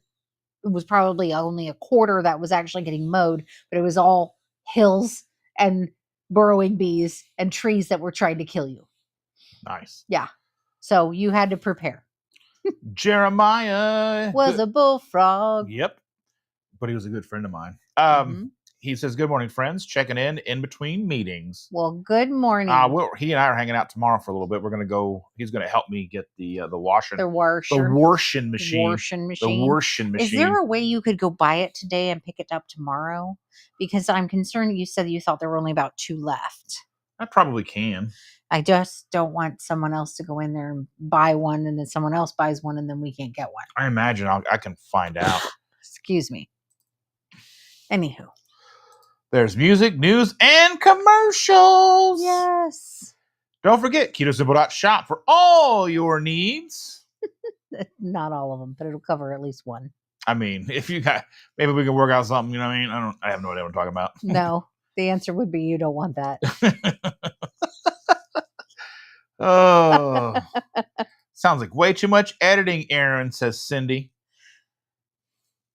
It was probably only a quarter that was actually getting mowed, but it was all hills and burrowing bees and trees that were trying to kill you. Nice. Yeah. So you had to prepare. Jeremiah Was a bullfrog. Yep. But he was a good friend of mine. Mhm. He says, "Good morning, friends. Checking in between meetings." Well, good morning. He and I are hanging out tomorrow for a little bit. We're gonna go. He's gonna help me get the washing, the washer. the washing machine, Washing machine. the washing machine. Is there a way you could go buy it today and pick it up tomorrow? Because I'm concerned. You said you thought there were only about 2 left. I probably can. I just don't want someone else to go in there and buy one, and then someone else buys one, and then we can't get one. I imagine I can find out. Excuse me. Anywho. There's music, news, and commercials. Yes. Don't forget, KetoSimple.shop for all your needs. Not all of them, but it'll cover at least one. I mean, if you got, maybe we can work out something, you know what I mean? I have no idea what I'm talking about. No, the answer would be you don't want that. Oh, sounds like way too much editing, Aaron, says Cindy.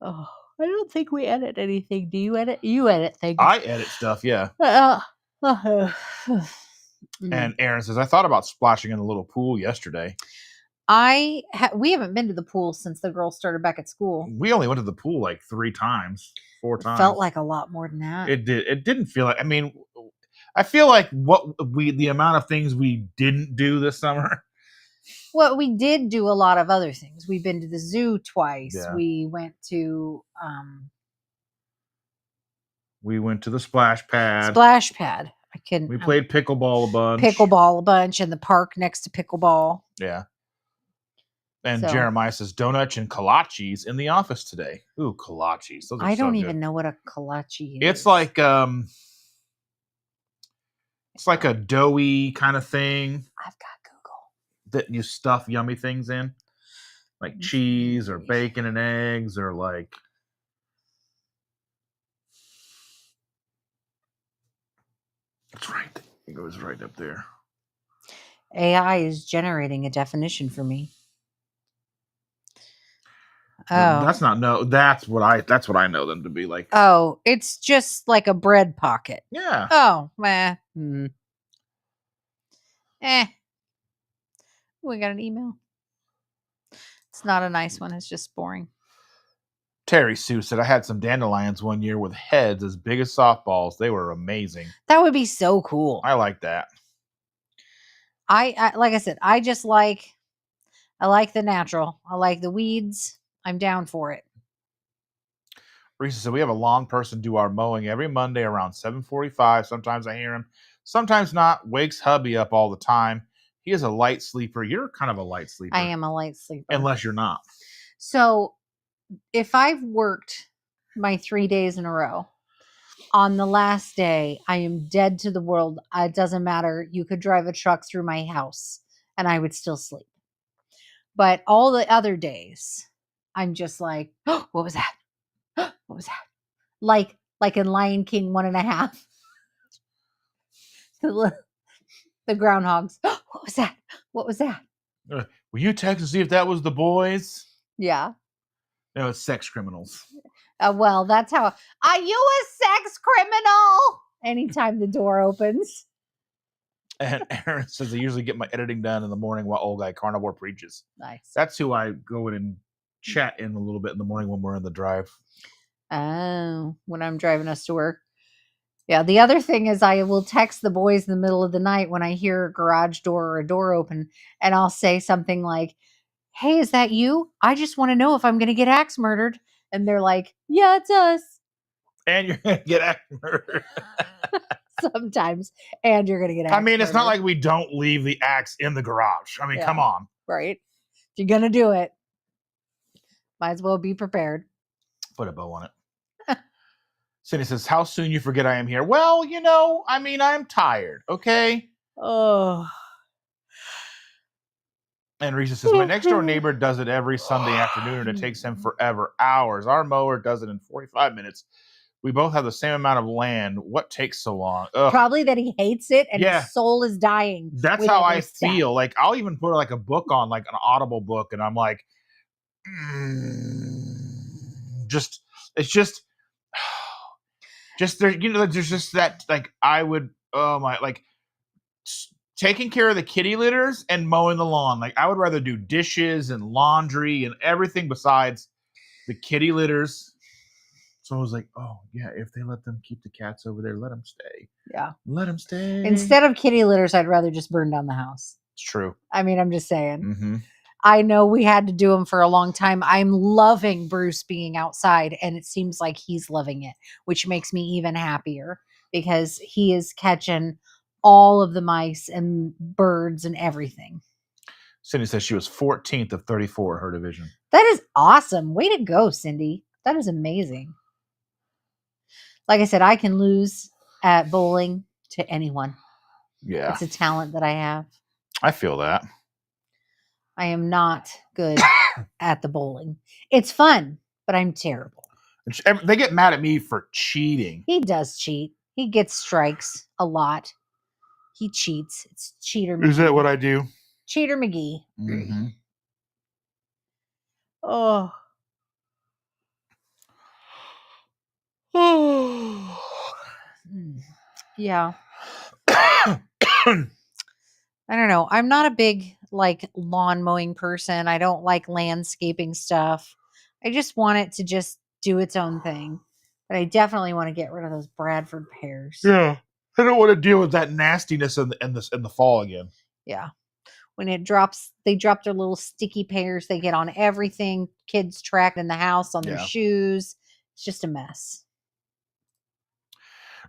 Oh, I don't think we edit anything. Do you edit? You edit things. I edit stuff, yeah. And Aaron says, I thought about splashing in a little pool yesterday. We haven't been to the pool since the girls started back at school. We only went to the pool like 4 times. Felt like a lot more than that. It did. It didn't feel like, I mean, I feel like the amount of things we didn't do this summer. Well, we did do a lot of other things. We've been to the zoo twice. Yeah. We went to the splash pad. We played pickleball a bunch. In the park next to pickleball. Yeah. And Jeremiah says donuts and kolaches in the office today. Ooh, kolaches. Those are I don't so even good. know what a kolache is. It's like a doughy kind of thing. I've got Google. That you stuff yummy things in. Like cheese or bacon and eggs or like it's right. It goes right up there. AI is generating a definition for me. Oh, that's what I know them to be like. Oh, it's just like a bread pocket. Yeah. Oh, meh. We got an email. It's not a nice one. It's just boring. Terry Sue said, I had some dandelions one year with heads as big as softballs. They were amazing. That would be so cool. I like that. I like I said, I like the natural. I like the weeds. I'm down for it. Risa said, we have a lawn person do our mowing every Monday around 7:45. Sometimes I hear him, sometimes not. Wakes hubby up all the time. He is a light sleeper. You're kind of a light sleeper. I am a light sleeper. Unless you're not. So if I've worked my 3 days in a row, on the last day, I am dead to the world. It doesn't matter. You could drive a truck through my house and I would still sleep. But all the other days, I'm just like, oh, what was that? What was that? Like in Lion King 1.5. The groundhogs. Oh, what was that? What was that? Will you text and see if that was the boys? Yeah. No, it's sex criminals. Well, that's how. Are you a sex criminal? Anytime the door opens. And Aaron says, I usually get my editing done in the morning while old guy Carnivore preaches. Nice. That's who I go in and chat in a little bit in the morning when we're in the drive. Oh, when I'm driving us to work. Yeah, the other thing is I will text the boys in the middle of the night when I hear a garage door or a door open, and I'll say something like, hey, is that you? I just want to know if I'm going to get axe murdered. And they're like, yeah, it's us. And you're going to get axe murdered. Sometimes. And you're going to get axe murdered. It's not like we don't leave the axe in the garage. I mean, come on. Right. If you're going to do it, might as well be prepared. Put a bow on it. Cindy says, how soon you forget I am here? Well, I'm tired, okay? Oh. And Risa says, my next door neighbor does it every Sunday afternoon, and it takes him forever, hours. Our mower does it in 45 minutes. We both have the same amount of land. What takes so long? Ugh. Probably that he hates it and Yeah. his soul is dying. That's with how every I step. feel. Like, I'll even put like a book on, like an Audible book, and I'm like, just, it's just there, there's just that, like, I would, oh my, like, taking care of the kitty litters and mowing the lawn. Like, I would rather do dishes and laundry and everything besides the kitty litters. So I was like, oh yeah, if they let them keep the cats over there, let them stay. Yeah. Let them stay. Instead of kitty litters, I'd rather just burn down the house. It's true. I mean, I'm just saying. Mm-hmm. I know we had to do them for a long time. I'm loving Bruce being outside, and it seems like he's loving it, which makes me even happier because he is catching all of the mice and birds and everything. Cindy says she was 14th of 34 in her division. That is awesome. Way to go, Cindy. That is amazing. Like I said, I can lose at bowling to anyone. Yeah. It's a talent that I have. I feel that. I am not good at the bowling. It's fun, but I'm terrible. They get mad at me for cheating. He does cheat. He gets strikes a lot. He cheats. It's Cheater McGee. Is that what I do? Cheater McGee. Mm-hmm. Oh. Yeah. I don't know. I'm not a big like lawn mowing person. I don't like landscaping stuff. I just want it to just do its own thing. But I definitely want to get rid of those Bradford pears. Yeah. I don't want to deal with that nastiness in the fall again. Yeah. When it drops, they drop their little sticky pears. They get on everything. Kids track in the house on their shoes. It's just a mess.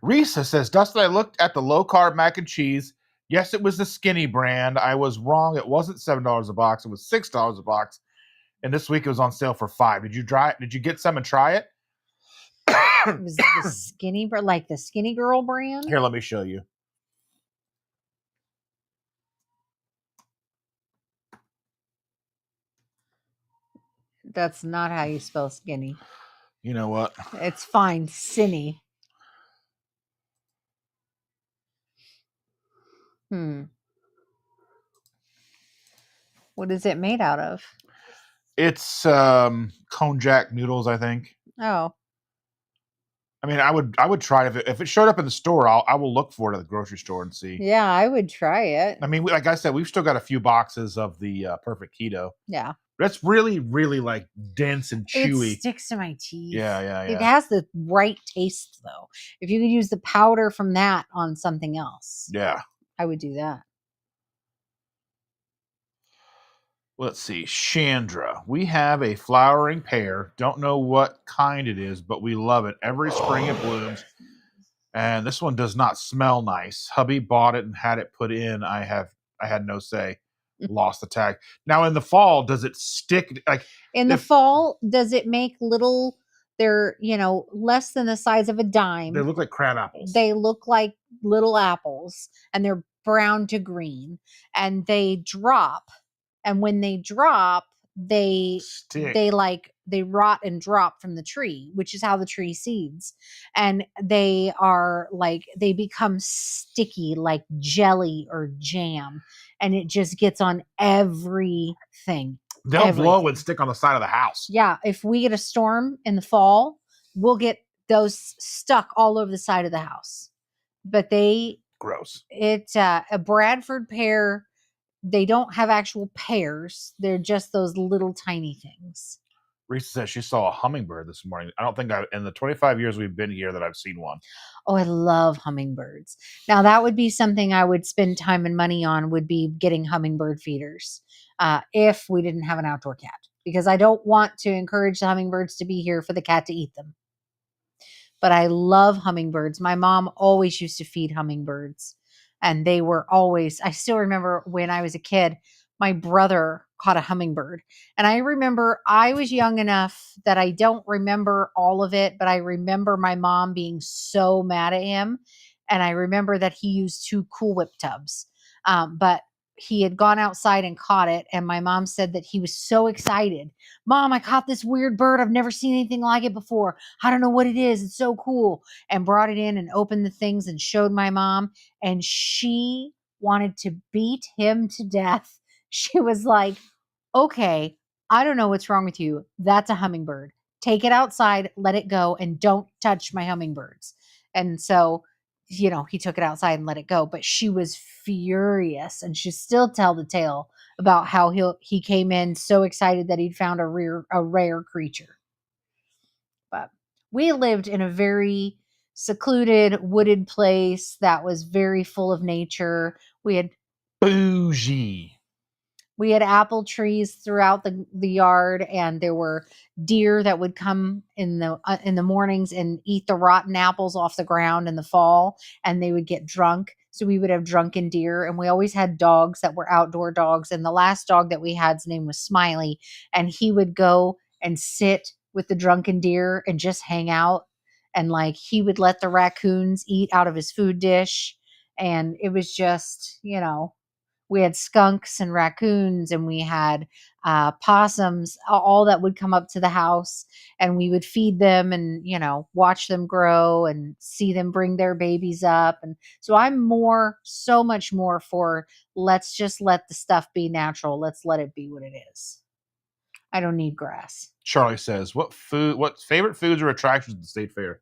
Risa says, Dustin, I looked at the low-carb mac and cheese. Yes, it was the skinny brand. I was wrong. It wasn't $7 a box. It was $6 a box. And this week it was on sale for $5. Did you try it? Did you get some and try it? It was the skinny, like the Skinny Girl brand. Here, let me show you. That's not how you spell skinny. You know what? It's fine. Cinny. What is it made out of? It's konjac noodles, I think. Oh. I mean, I would try it if it showed up in the store. I will look for it at the grocery store and see. Yeah, I would try it. I mean, like I said, we've still got a few boxes of the Perfect Keto. Yeah. That's really, really like dense and chewy. It sticks to my teeth. Yeah. It has the right taste though. If you could use the powder from that on something else. Yeah. I would do that. Let's see. Chandra. We have a flowering pear. Don't know what kind it is, but we love it. Every spring it blooms. And this one does not smell nice. Hubby bought it and had it put in. I had no say. Lost the tag. Now in the fall, does it stick? Like in the fall, does it make little? They're less than the size of a dime. They look like crab apples. They look like little apples, and they're brown to green, and they drop. And when they drop, they stick. They rot and drop from the tree, which is how the tree seeds. And they are they become sticky like jelly or jam. And it just gets on everything. They'll blow and stick on the side of the house. Yeah. If we get a storm in the fall, we'll get those stuck all over the side of the house. But gross. It's a Bradford pear. They don't have actual pears. They're just those little tiny things. Risa says she saw a hummingbird this morning. I don't think in the 25 years we've been here that I've seen one. Oh, I love hummingbirds. Now that would be something I would spend time and money on, would be getting hummingbird feeders if we didn't have an outdoor cat, because I don't want to encourage the hummingbirds to be here for the cat to eat them. But I love hummingbirds. My mom always used to feed hummingbirds. And they were always, I still remember when I was a kid, my brother caught a hummingbird. And I remember I was young enough that I don't remember all of it, but I remember my mom being so mad at him. And I remember that he used 2 Cool Whip tubs. But he had gone outside and caught it. And my mom said that he was so excited. Mom, I caught this weird bird. I've never seen anything like it before. I don't know what it is. It's so cool. And brought it in and opened the things and showed my mom. And she wanted to beat him to death. She was like, okay, I don't know what's wrong with you. That's a hummingbird. Take it outside, let it go, and don't touch my hummingbirds. And so, he took it outside and let it go. But she was furious, and she still tell the tale about how he came in so excited that he'd found a rare creature. But we lived in a very secluded, wooded place that was very full of nature. We had Bougie. We had apple trees throughout the yard, and there were deer that would come in the mornings and eat the rotten apples off the ground in the fall, and they would get drunk. So we would have drunken deer, and we always had dogs that were outdoor dogs. And the last dog that we had's name was Smiley, and he would go and sit with the drunken deer and just hang out. And like he would let the raccoons eat out of his food dish, and it was just, we had skunks and raccoons, and we had possums, all that would come up to the house, and we would feed them and, watch them grow and see them bring their babies up. And so I'm so much more for, let's just let the stuff be natural. Let's let it be what it is. I don't need grass. Charlie says, what favorite foods or attractions at the state fair?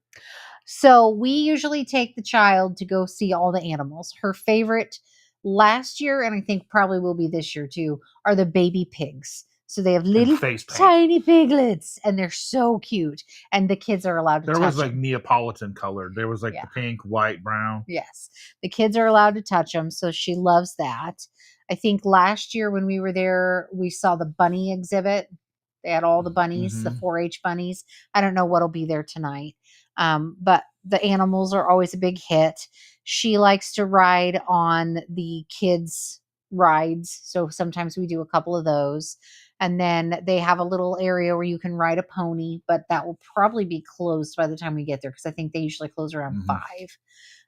So we usually take the child to go see all the animals. Her favorite last year, and I think probably will be this year too, are the baby pigs. So they have little tiny piglets, and they're so cute. And the kids are allowed to touch them. There was like Neapolitan colored. There was like the pink, white, brown. Yes. The kids are allowed to touch them, so she loves that. I think last year when we were there, we saw the bunny exhibit. They had all the bunnies, the 4-H bunnies. I don't know what'll be there tonight. But the animals are always a big hit. She likes to ride on the kids' rides. So sometimes we do a couple of those. And then they have a little area where you can ride a pony, but that will probably be closed by the time we get there, because I think they usually close around 5.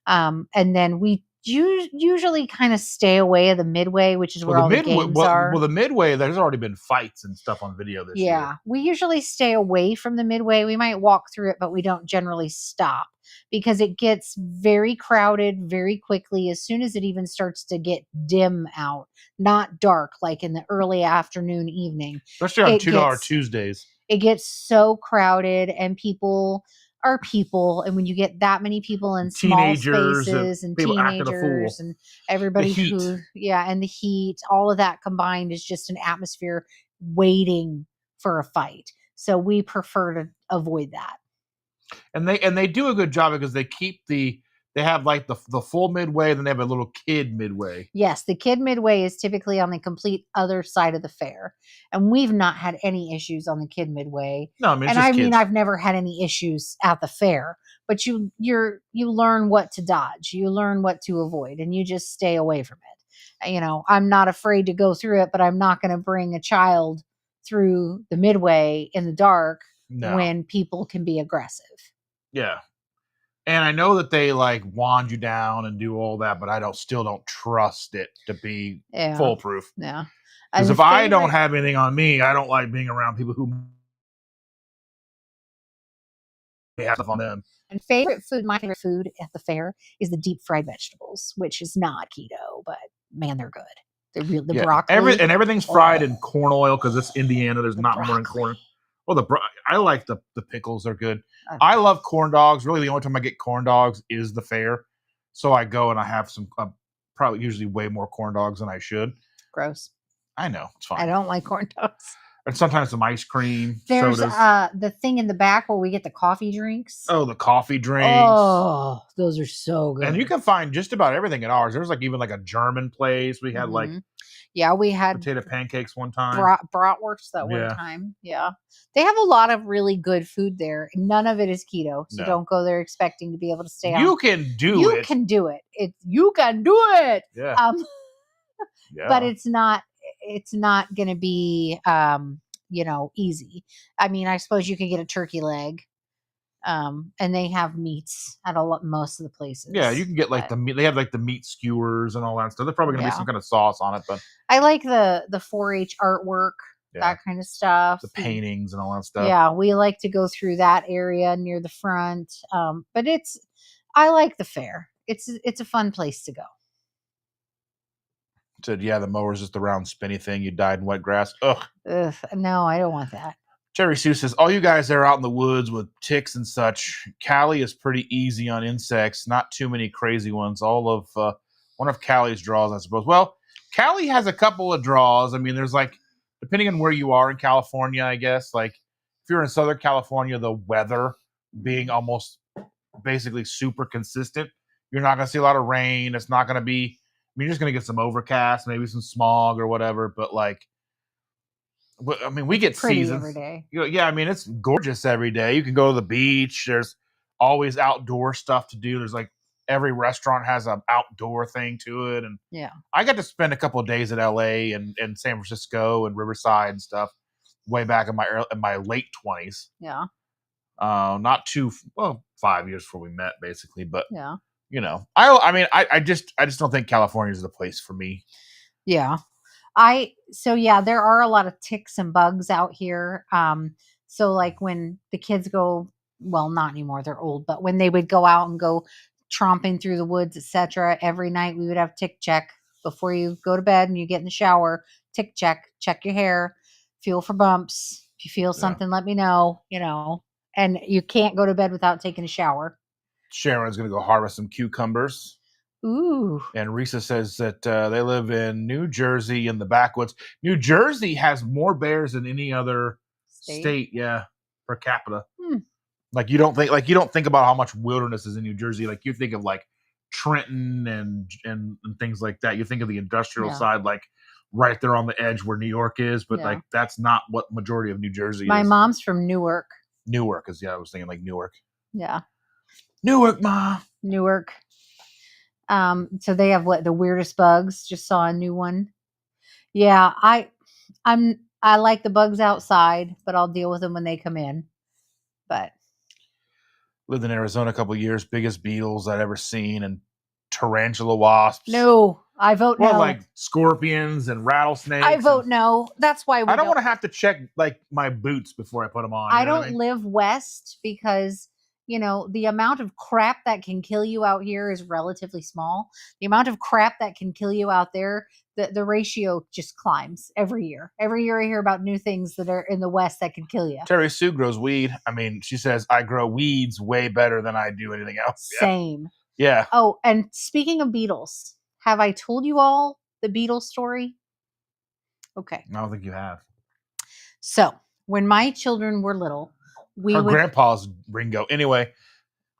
And then we usually kind of stay away of the midway, which is where all the games are. Well, the midway, there's already been fights and stuff on video this year. Yeah, we usually stay away from the midway. We might walk through it, but we don't generally stop, because it gets very crowded very quickly as soon as it even starts to get dim out, not dark like in the early afternoon, evening. Especially on $2 Tuesdays. It gets so crowded, and people are people, and when you get that many people in small spaces and teenagers and everybody and the heat, all of that combined is just an atmosphere waiting for a fight. So we prefer to avoid that. And they do a good job, because they have like the full midway, then they have a little kid midway. Yes, the kid midway is typically on the complete other side of the fair, and we've not had any issues on the kid midway. No, I mean I've never had any issues at the fair, but you learn what to dodge, you learn what to avoid, and you just stay away from it. I'm not afraid to go through it, but I'm not going to bring a child through the midway in the dark when people can be aggressive. Yeah. And I know that they like wand you down and do all that, but I still don't trust it to be foolproof. Yeah. Because if I don't have anything on me, I don't like being around people who have stuff on them. And my favorite food at the fair is the deep fried vegetables, which is not keto, but man, they're good. They're real. The broccoli. Everything's fried in corn oil, because it's Indiana. There's not more in corn. Well, I like the pickles. They're good. I love corn dogs. Really, the only time I get corn dogs is the fair. So I go and I have some, probably usually way more corn dogs than I should. Gross. I know. It's fine. I don't like corn dogs. And sometimes some ice cream. There's sodas. The thing in the back where we get the coffee drinks. Oh, the coffee drinks. Oh, those are so good. And you can find just about everything at ours. There's like even like a German place. We had like we had potato pancakes one time. Bratwurst that one time. Yeah. They have a lot of really good food there. None of it is keto. So don't go there expecting to be able to stay on. You can do it. You can do it. You can do it. Yeah. But it's not going to be, easy. I mean, I suppose you could get a turkey leg. And they have meats at most of the places. Yeah, you can get like the meat. They have like the meat skewers and all that stuff. They're probably going to be some kind of sauce on it, but I like the 4-H artwork, that kind of stuff. The paintings and all that stuff. Yeah, we like to go through that area near the front. But I like the fair. It's a fun place to go. Said, yeah, the mower's just the round spinny thing. You died in wet grass. Ugh. No, I don't want that. Jerry Sue says, all you guys that are out in the woods with ticks and such, Callie is pretty easy on insects. Not too many crazy ones. All of one of Callie's draws, I suppose. Well, Callie has a couple of draws. I mean, there's like, depending on where you are in California, I guess, like if you're in Southern California, the weather being almost basically super consistent, you're not going to see a lot of rain. It's not going to be, I mean, you're just going to get some overcast, maybe some smog or whatever, but like, I mean, we get seasons every day. Yeah, I mean, it's gorgeous every day. You can go to the beach. There's always outdoor stuff to do. There's like every restaurant has an outdoor thing to it. And I got to spend a couple of days at LA and San Francisco and Riverside and stuff way back in my late 20s. Yeah. Not 5 years before we met, basically. But you know, I just don't think California is the place for me. Yeah. There are a lot of ticks and bugs out here. So like when the kids go, well, not anymore, they're old, but when they would go out and go tromping through the woods, etc., every night we would have tick check before you go to bed and you get in the shower. Tick check your hair, feel for bumps. If you feel something, let me know, and you can't go to bed without taking a shower. Sharon's going to go harvest some cucumbers. Ooh. And Risa says that they live in New Jersey in the backwoods. New Jersey has more bears than any other state, per capita. Like you don't think about how much wilderness is in New Jersey. Like you think of like Trenton and things like that. You think of the industrial side, like right there on the edge where New York is, but like that's not what majority of New Jersey is. My mom's from Newark. Newark is I was thinking like Newark. Yeah. Newark, Ma. Newark. So they have the weirdest bugs. Just saw a new one. Yeah, I like the bugs outside, but I'll deal with them when they come in. But lived in Arizona a couple of years, biggest beetles I'd ever seen, and tarantula wasps. No, I vote no. Like scorpions and rattlesnakes. I vote no. That's why I don't want to have to check like my boots before I put them on. I don't live west because the amount of crap that can kill you out here is relatively small. The amount of crap that can kill you out there, the ratio just climbs every year. Every year I hear about new things that are in the West that can kill you. Terry Sue grows weed. I mean, she says, I grow weeds way better than I do anything else. Same. Yeah. Oh, and speaking of beetles, have I told you all the beetle story? Okay. I don't think you have. So, when my children were little, Her grandpa's Ringo. Anyway.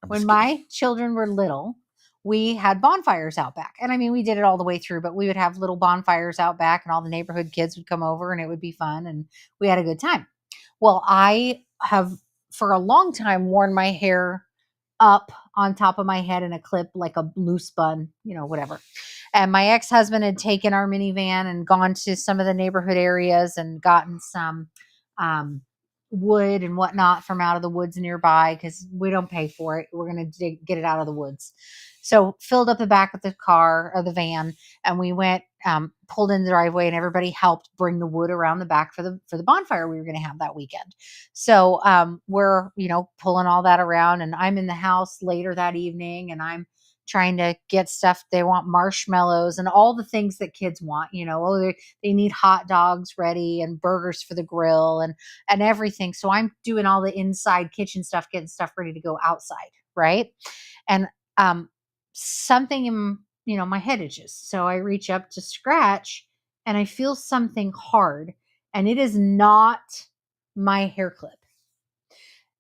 When my children were little, we had bonfires out back. And I mean, we did it all the way through, but we would have little bonfires out back and all the neighborhood kids would come over and it would be fun and we had a good time. Well, I have for a long time worn my hair up on top of my head in a clip like a loose bun, whatever. And my ex-husband had taken our minivan and gone to some of the neighborhood areas and gotten some wood and whatnot from out of the woods nearby because we don't pay for it. We're going to get it out of the woods. So filled up the back of the car or the van and we went, pulled in the driveway and everybody helped bring the wood around the back for the bonfire we were going to have that weekend. So we're, pulling all that around and I'm in the house later that evening and I'm trying to get stuff. They want marshmallows and all the things that kids want, they need hot dogs ready and burgers for the grill and everything. So I'm doing all the inside kitchen stuff, getting stuff ready to go outside. Right. And, something in, my head itches. So I reach up to scratch and I feel something hard and it is not my hair clip.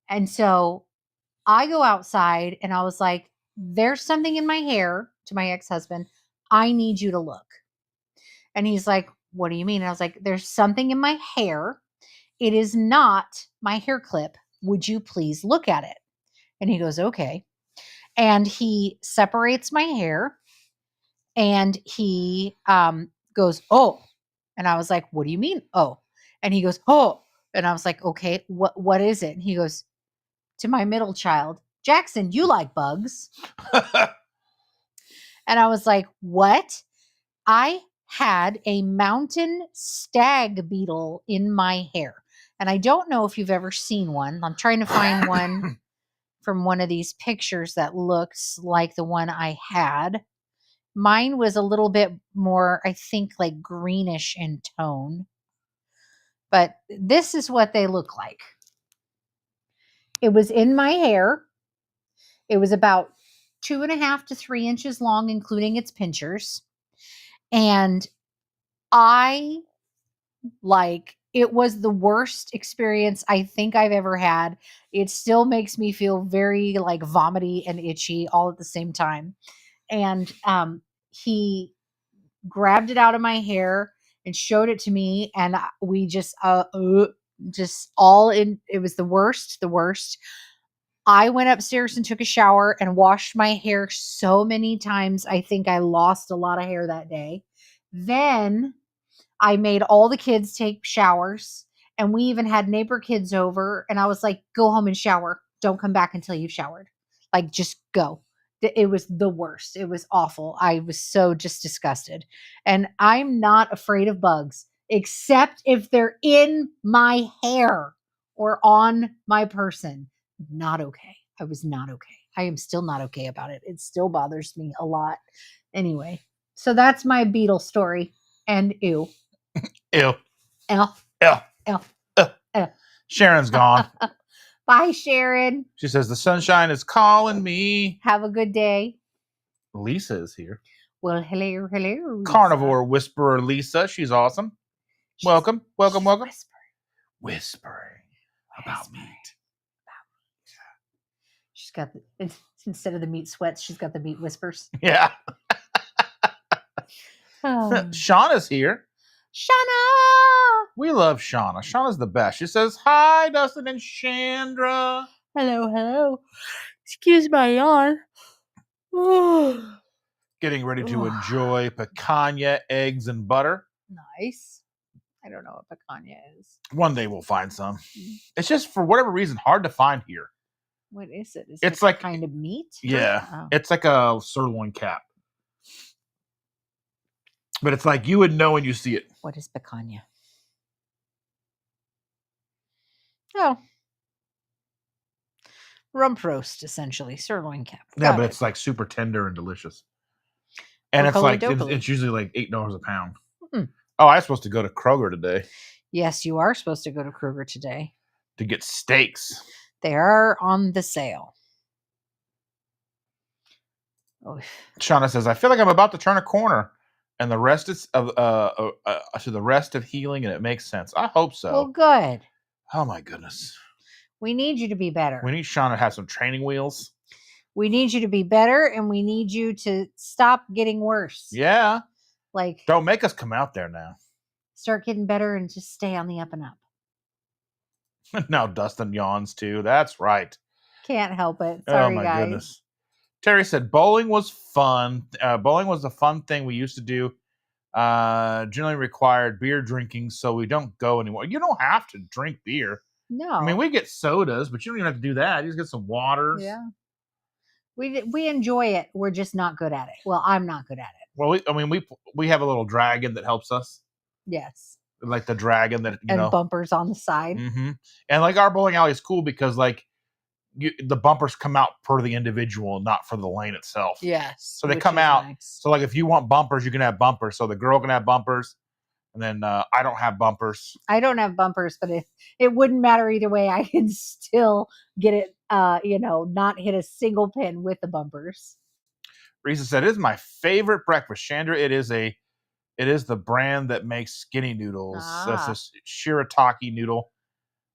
And so I go outside and I was like, there's something in my hair to my ex-husband. I need you to look. And he's like, what do you mean? And I was like, there's something in my hair. It is not my hair clip. Would you please look at it? And he goes, okay. And he separates my hair and he goes, oh. And I was like, what do you mean? Oh. And he goes, oh. And I was like, okay, what is it? And he goes, to my middle child, Jackson, you like bugs. And I was like, what? I had a mountain stag beetle in my hair. And I don't know if you've ever seen one. I'm trying to find one from one of these pictures that looks like the one I had. Mine was a little bit more, I think, like greenish in tone. But this is what they look like. It was in my hair. It was about 2.5 to 3 inches long, including its pinchers. And it was the worst experience I think I've ever had. It still makes me feel very like vomity and itchy all at the same time. And he grabbed it out of my hair and showed it to me, and we just all in. It was the worst. I went upstairs and took a shower and washed my hair so many times. I think I lost a lot of hair that day. Then I made all the kids take showers, and we even had neighbor kids over, and I was like, go home and shower. Don't come back until you've showered. Like, just go. It was the worst. It was awful. I was so just disgusted. And I'm not afraid of bugs, except if they're in my hair or on my person. Not okay. I was not okay. I am still not okay about it. It still bothers me a lot. Anyway, so that's my beetle story. And ew. Ew. L. Ew. L. Ew. Ew. Sharon's gone. Bye, Sharon. She says, the sunshine is calling me. Have a good day. Lisa is here. Well, hello. Lisa. Carnivore whisperer Lisa. She's awesome. Welcome. Whispering about meat. She's got instead of the meat sweats, she's got the meat whispers. Yeah. Oh. Shauna's here. Shauna! We love Shauna. Shauna's the best. She says, hi, Dustin and Chandra. Hello. Excuse my yawn. Getting ready to enjoy picanha, eggs, and butter. Nice. I don't know what picanha is. One day we'll find some. It's just, for whatever reason, hard to find here. What is it? Is it's it like kind of meat? Yeah. Oh. It's like a sirloin cap. But it's like you would know when you see it. What is picanha? Oh. Rump roast, essentially. Sirloin cap. Yeah, but it's like super tender and delicious. And it's like, it's usually like $8 a pound. Mm. Oh, I was supposed to go to Kroger today. Yes, you are supposed to go to Kroger today. To get steaks. They are on the sale. Oh. Shauna says, I feel like I'm about to turn a corner. And the rest is to the rest of healing, and it makes sense. I hope so. Well, good. Oh my goodness. We need you to be better. We need Shauna to have some training wheels. We need you to be better, and we need you to stop getting worse. Yeah. Like, don't make us come out there now. Start getting better and just stay on the up and up. Now Dustin yawns too. That's right. Can't help it. Sorry, oh my guys. Goodness. Terry said bowling was fun. Bowling was a fun thing we used to do. Generally required beer drinking, so we don't go anymore. You don't have to drink beer. No. I mean, we get sodas, but you don't even have to do that. You just get some waters. Yeah. We enjoy it. We're just not good at it. Well, I'm not good at it. Well, we have a little dragon that helps us. Yes. Like the dragon that you know. Bumpers on the side. Mm-hmm. And like our bowling alley is cool because like the bumpers come out per the individual, not for the lane itself. Yes. So they come out. Nice. So like if you want bumpers, you can have bumpers. So the girl can have bumpers. And then I don't have bumpers. I don't have bumpers, but it wouldn't matter either way. I can still get it, not hit a single pin with the bumpers. Risa said, it is my favorite breakfast. Chandra, it is the brand that makes skinny noodles. That's a shirataki noodle.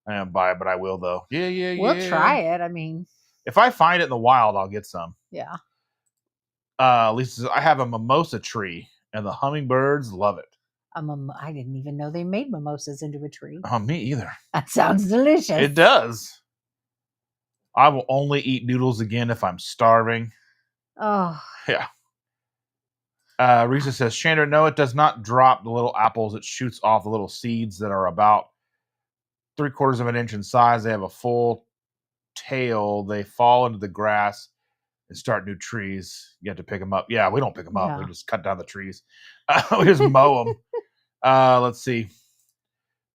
I don't buy it, but I will though. Yeah. We'll try it. I mean, if I find it in the wild, I'll get some. Yeah. Lisa says, I have a mimosa tree and the hummingbirds love it. I didn't even know they made mimosas into a tree. Oh, me either. That sounds delicious. It does. I will only eat noodles again if I'm starving. Oh. Yeah. Risa says, Chandra, no, it does not drop the little apples. It shoots off the little seeds that are about 3/4 of an inch in size. They have a full tail, they fall into the grass and start new trees. You have to pick them up. Yeah, we don't pick them up. Yeah. We just cut down the trees. We just mow them. Let's see.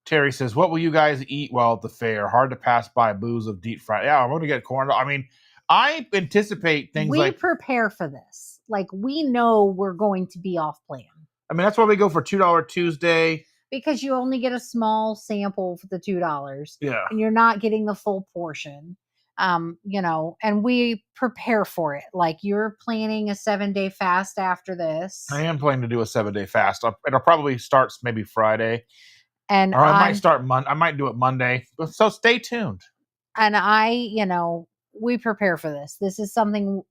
Terry says, "What will you guys eat while at the fair? Hard to pass by booths of deep fried. Yeah, I'm going to get corn. I mean, I anticipate things we like. prepare for this. Like, we know we're going to be off plan. I mean, that's why we go for $2 Tuesday. Because you only get a small sample for the $2. Yeah. And you're not getting the full portion. You know, and we prepare for it. Like, you're planning a 7-day fast after this. I am planning to do a 7-day fast. It'll probably start maybe Friday. And or I might start I might do it Monday. So stay tuned. And you know, we prepare for this. This is something,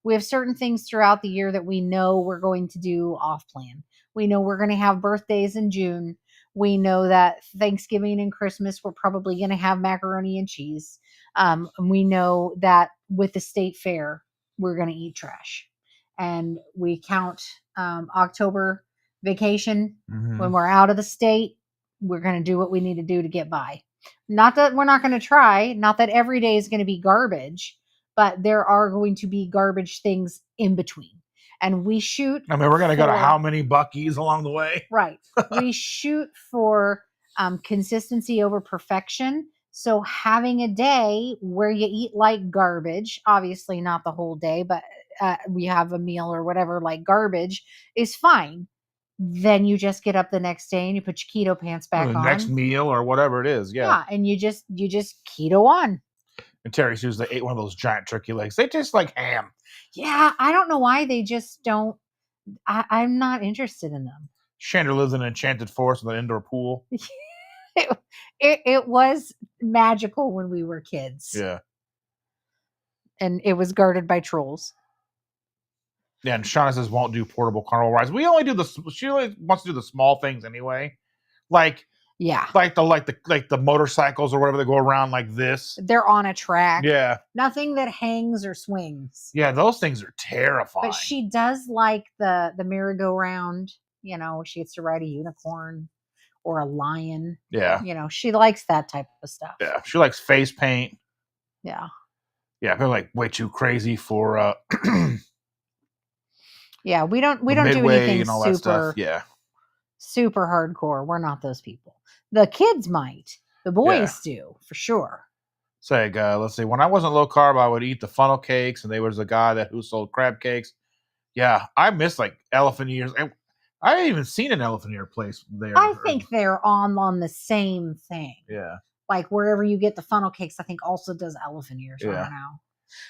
we have certain things throughout the year that we know we're going to do off plan. We know we're going to have birthdays in June. We know that Thanksgiving and Christmas, we're probably going to have macaroni and cheese. And we know that with the state fair, we're going to eat trash. And we count October vacation. When we're out of the state, we're going to do what we need to do to get by. Not that we're not going to try, not that every day is going to be garbage, but there are going to be garbage things in between. And we shoot. I mean, we're going to go to how many Buc-ee's along the way? Right. We shoot for consistency over perfection. So having a day where you eat like garbage, obviously not the whole day, but we have a meal or whatever like garbage is fine. Then you just get up the next day and you put your keto pants back on. Next meal or whatever it is. Yeah. Yeah. And you just keto on. And Terry Sue's they ate one of those giant turkey legs. They taste like ham. Yeah. I don't know why they just don't. I'm not interested in them. Chandra lives in an enchanted forest with an indoor pool. It was magical when we were kids. Yeah. And it was guarded by trolls. Yeah, and Shauna says won't do portable carnival rides. We only do she only wants to do the small things anyway. Like the motorcycles or whatever that go around like this. They're on a track. Yeah. Nothing that hangs or swings. Yeah, those things are terrifying. But she does like the merry-go-round. You know, she gets to ride a unicorn or a lion. Yeah. You know, she likes that type of stuff. Yeah. She likes face paint. Yeah. Yeah, they're like way too crazy for yeah, we don't do anything and all super that stuff. Yeah. Super hardcore. We're not those people. The kids might. The boys do, for sure. Say, let's see. When I wasn't low carb, I would eat the funnel cakes, and there was a guy who sold crab cakes. Yeah, I miss like elephant ears. I haven't even seen an elephant ear place there. I think they're on the same thing. Yeah. Like wherever you get the funnel cakes, I think also does elephant ears. Yeah. I don't know.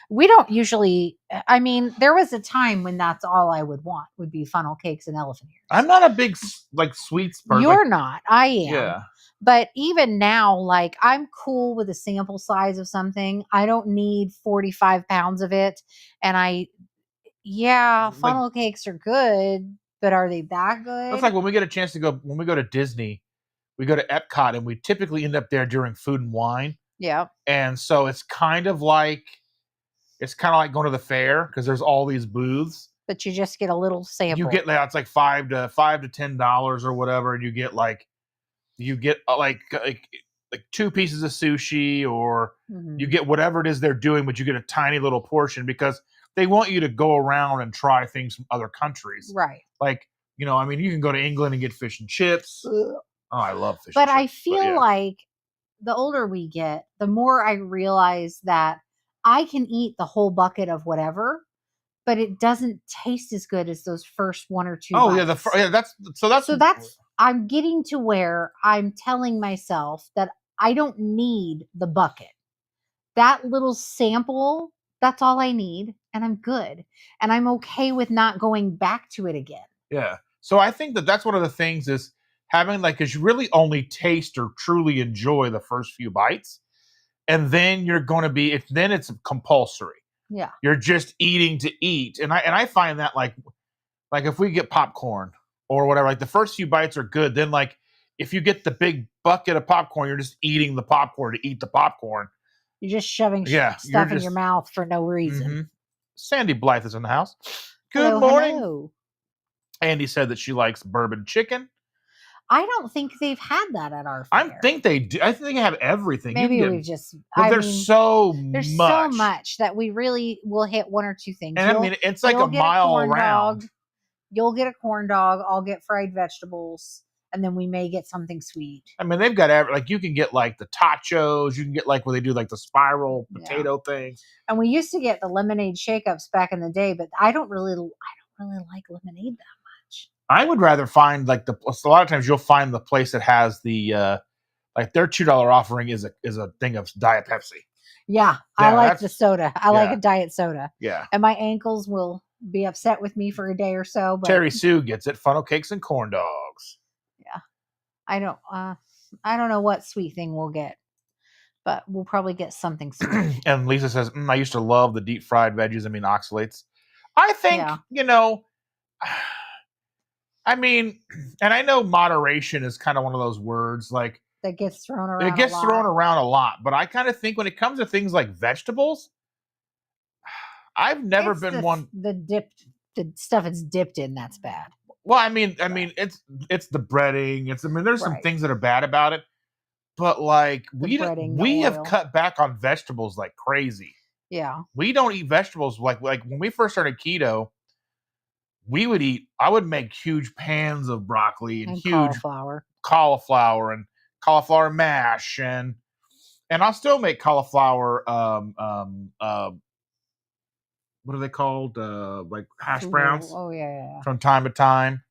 We don't usually, I mean, there was a time when that's all I would want would be funnel cakes and elephant ears. I'm not a big like sweets person. You're not. I am. Yeah. But even now, like I'm cool with a sample size of something. I don't need 45 pounds of it. And funnel cakes are good, but are they that good? It's like when we get a chance to when we go to Disney, we go to Epcot and we typically end up there during Food and Wine. Yeah. And so it's kind of like going to the fair because there's all these booths. But you just get a little sample. You get it's like $5 to $10 or whatever, and you get like 2 pieces of sushi, or you get whatever it is they're doing, but you get a tiny little portion because they want you to go around and try things from other countries. Right. Like, you know, I mean, you can go to England and get fish and chips. Oh, I love fish and chips. But I feel like the older we get, the more I realize that I can eat the whole bucket of whatever, but it doesn't taste as good as those first 1 or 2 bites. That's I'm getting to where I'm telling myself that I don't need the bucket. That little sample, that's all I need, and I'm good. And I'm okay with not going back to it again. Yeah. So I think that's one of the things is having because you really only taste or truly enjoy the first few bites. And then you're going to be, it's compulsory. Yeah. You're just eating to eat. And I find that like if we get popcorn or whatever, like the first few bites are good. Then like if you get the big bucket of popcorn, you're just eating the popcorn to eat the popcorn. You're just shoving stuff in your mouth for no reason. Mm-hmm. Sandy Blythe is in the house. Good hello, morning. Hello. Andy said that she likes bourbon chicken. I don't think they've had that at our I fair. think they do. I think they have everything. Maybe you can we've get, just. but I there's mean, so there's much. so much that we really will hit one or two things. And I mean, it's like a you'll get mile corn around. Dog, you'll get a corn dog. I'll get fried vegetables, and then we may get something sweet. I mean, they've got like you can get like the tachos. You can get like where they do like the spiral potato things. And we used to get the lemonade shake-ups back in the day, but I don't really like lemonade that much. I would rather find like a lot of times you'll find the place that has the like their $2 offering is a thing of Diet Pepsi. Yeah, I like the soda. I like a diet soda. Yeah. And my ankles will be upset with me for a day or so. But Terry Sue gets it. Funnel cakes and corn dogs. Yeah. I don't know what sweet thing we'll get, but we'll probably get something sweet. And Lisa says, I used to love the deep fried veggies. I mean, oxalates. I think, I mean, and I know moderation is kind of one of those words like that gets thrown around. It gets thrown around a lot, but I kind of think when it comes to things like vegetables, I've never been one. The stuff it's dipped in that's bad. Well, I mean, it's the breading. There's some things that are bad about it, but like we have cut back on vegetables like crazy. Yeah, we don't eat vegetables like when we first started keto. I would make huge pans of broccoli and huge cauliflower and cauliflower mash and I'll still make cauliflower what are they called? Like hash browns. Oh yeah. From time to time.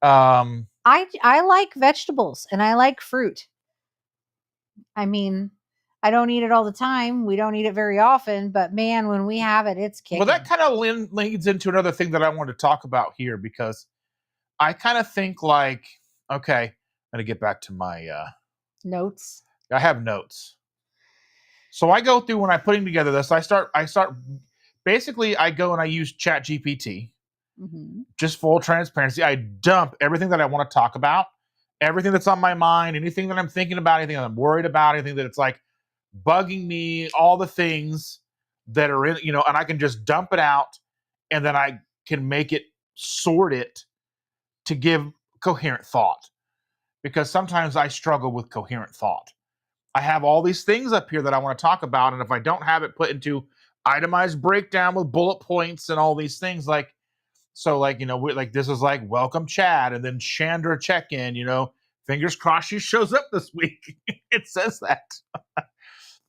I like vegetables and I like fruit. I mean, I don't eat it all the time. We don't eat it very often, but man, when we have it, it's kicking. Well, that kind of leads into another thing that I want to talk about here because I kind of think like, okay, I'm going to get back to my notes. I have notes. So I go through when I'm putting together this, I start basically I go and I use ChatGPT. Mm-hmm. Just full transparency. I dump everything that I want to talk about, everything that's on my mind, anything that I'm thinking about, anything that I'm worried about, anything that it's like bugging me, all the things that are in, and I can just dump it out and then I can make it, sort it to give coherent thought. Because sometimes I struggle with coherent thought. I have all these things up here that I want to talk about, and if I don't have it put into itemized breakdown with bullet points and all these things, like, so like, this is like welcome Chad, and then Chandra check-in, fingers crossed she shows up this week. It says that.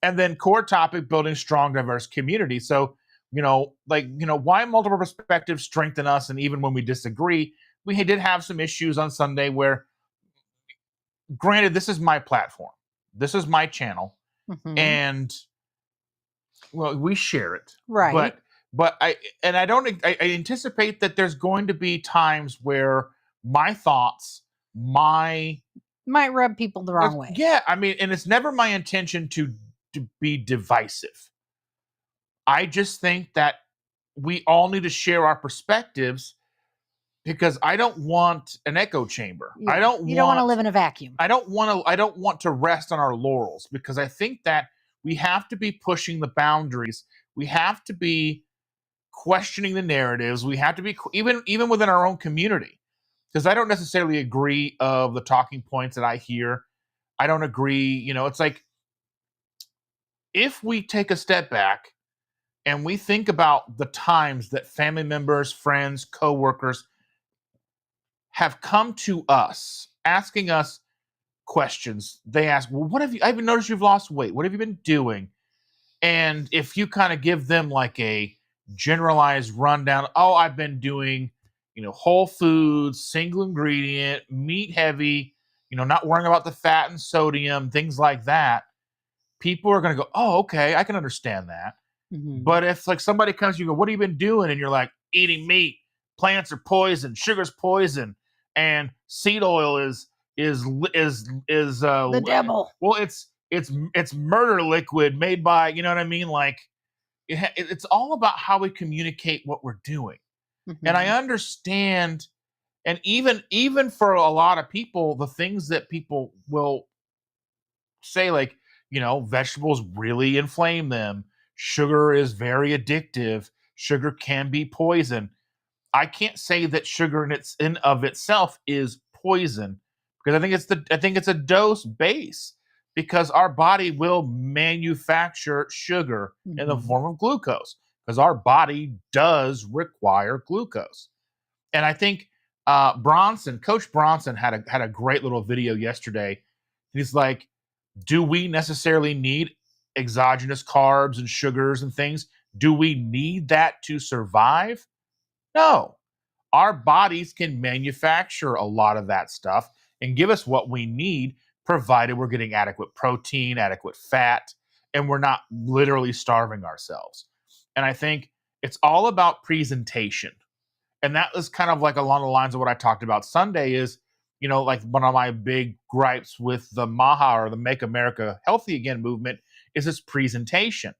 And then core topic, building strong, diverse community. So, why multiple perspectives strengthen us, and even when we disagree, we did have some issues on Sunday where, granted, this is my platform. This is my channel. Mm-hmm. And, we share it. Right. But I anticipate that there's going to be times where my thoughts, might rub people the wrong way. Yeah. And it's never my intention to be divisive. I just think that we all need to share our perspectives because I don't want an echo chamber. Yeah. You don't want to live in a vacuum. I don't want to rest on our laurels because I think that we have to be pushing the boundaries. We have to be questioning the narratives. We have to be even within our own community, because I don't necessarily agree of the talking points that I hear. I don't agree. It's like if we take a step back and we think about the times that family members, friends, coworkers have come to us asking us questions. They ask, well, I've noticed you've lost weight. What have you been doing? And if you kind of give them like a generalized rundown, I've been doing, whole foods, single ingredient, meat heavy, not worrying about the fat and sodium, things like that. People are going to go, oh, okay, I can understand that. Mm-hmm. But if like somebody comes to you and go, what have you been doing? And you're like, eating meat, plants are poison, sugar's poison, and seed oil is the devil. Well, it's murder liquid made by, you know what I mean? Like it's all about how we communicate what we're doing. Mm-hmm. And I understand, and even for a lot of people, the things that people will say, like, vegetables really inflame them. Sugar is very addictive. Sugar can be poison. I can't say that sugar in of itself is poison, because I think it's a dose base, because our body will manufacture sugar in the form of glucose, because our body does require glucose. And I think Coach Bronson had a great little video yesterday. He's like, do we necessarily need exogenous carbs and sugars and things? Do we need that to survive? No. Our bodies can manufacture a lot of that stuff and give us what we need, provided we're getting adequate protein, adequate fat, and we're not literally starving ourselves. And I think it's all about presentation. And that was kind of like along the lines of what I talked about Sunday is, like one of my big gripes with the MAHA, or the Make America Healthy Again movement, is its presentation.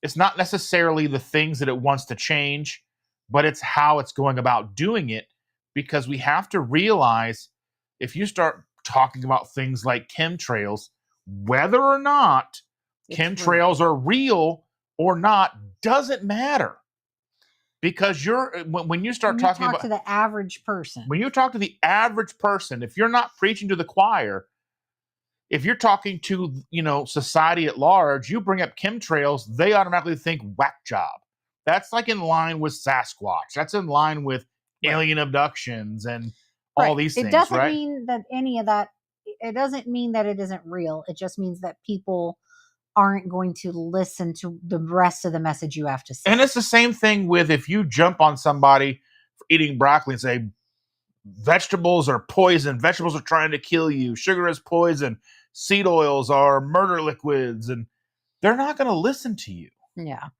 It's not necessarily the things that it wants to change, but it's how it's going about doing it. Because we have to realize, if you start talking about things like chemtrails, whether or not chemtrails are real or not doesn't matter. Because when you start talking about to the average person, when you talk to the average person, if you're not preaching to the choir, if you're talking to society at large, you bring up chemtrails, they automatically think whack job. That's like in line with Sasquatch. That's in line with alien abductions and all these things. It doesn't mean that any of that. It doesn't mean that it isn't real. It just means that people aren't going to listen to the rest of the message you have to say. And it's the same thing with, if you jump on somebody for eating broccoli and say vegetables are poison, vegetables are trying to kill you, sugar is poison, seed oils are murder liquids, and they're not going to listen to you. Yeah.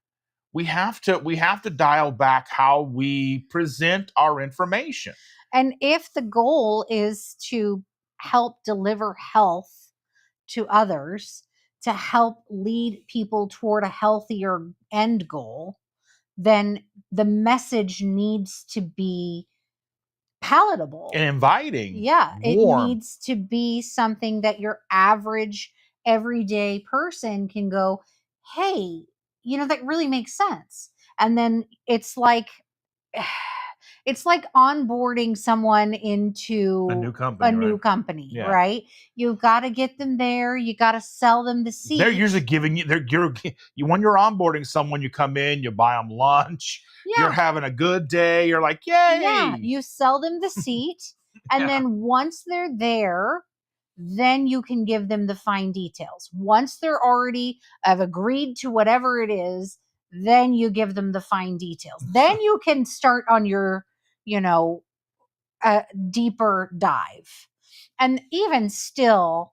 We have to dial back how we present our information. And if the goal is to help deliver health to others, to help lead people toward a healthier end goal, then the message needs to be palatable and inviting. Yeah, warm. It needs to be something that your average everyday person can go, hey, that really makes sense. And then it's like onboarding someone into a new company, yeah. Right? You've got to get them there. You got to sell them the seat. They're usually giving you, when you're onboarding someone, you come in, you buy them lunch, you're having a good day, you're like, yay! Yeah, you sell them the seat, and then once they're there, then you can give them the fine details. Once they're already have agreed to whatever it is, then you give them the fine details. Then you can start on your deeper dive. And even still,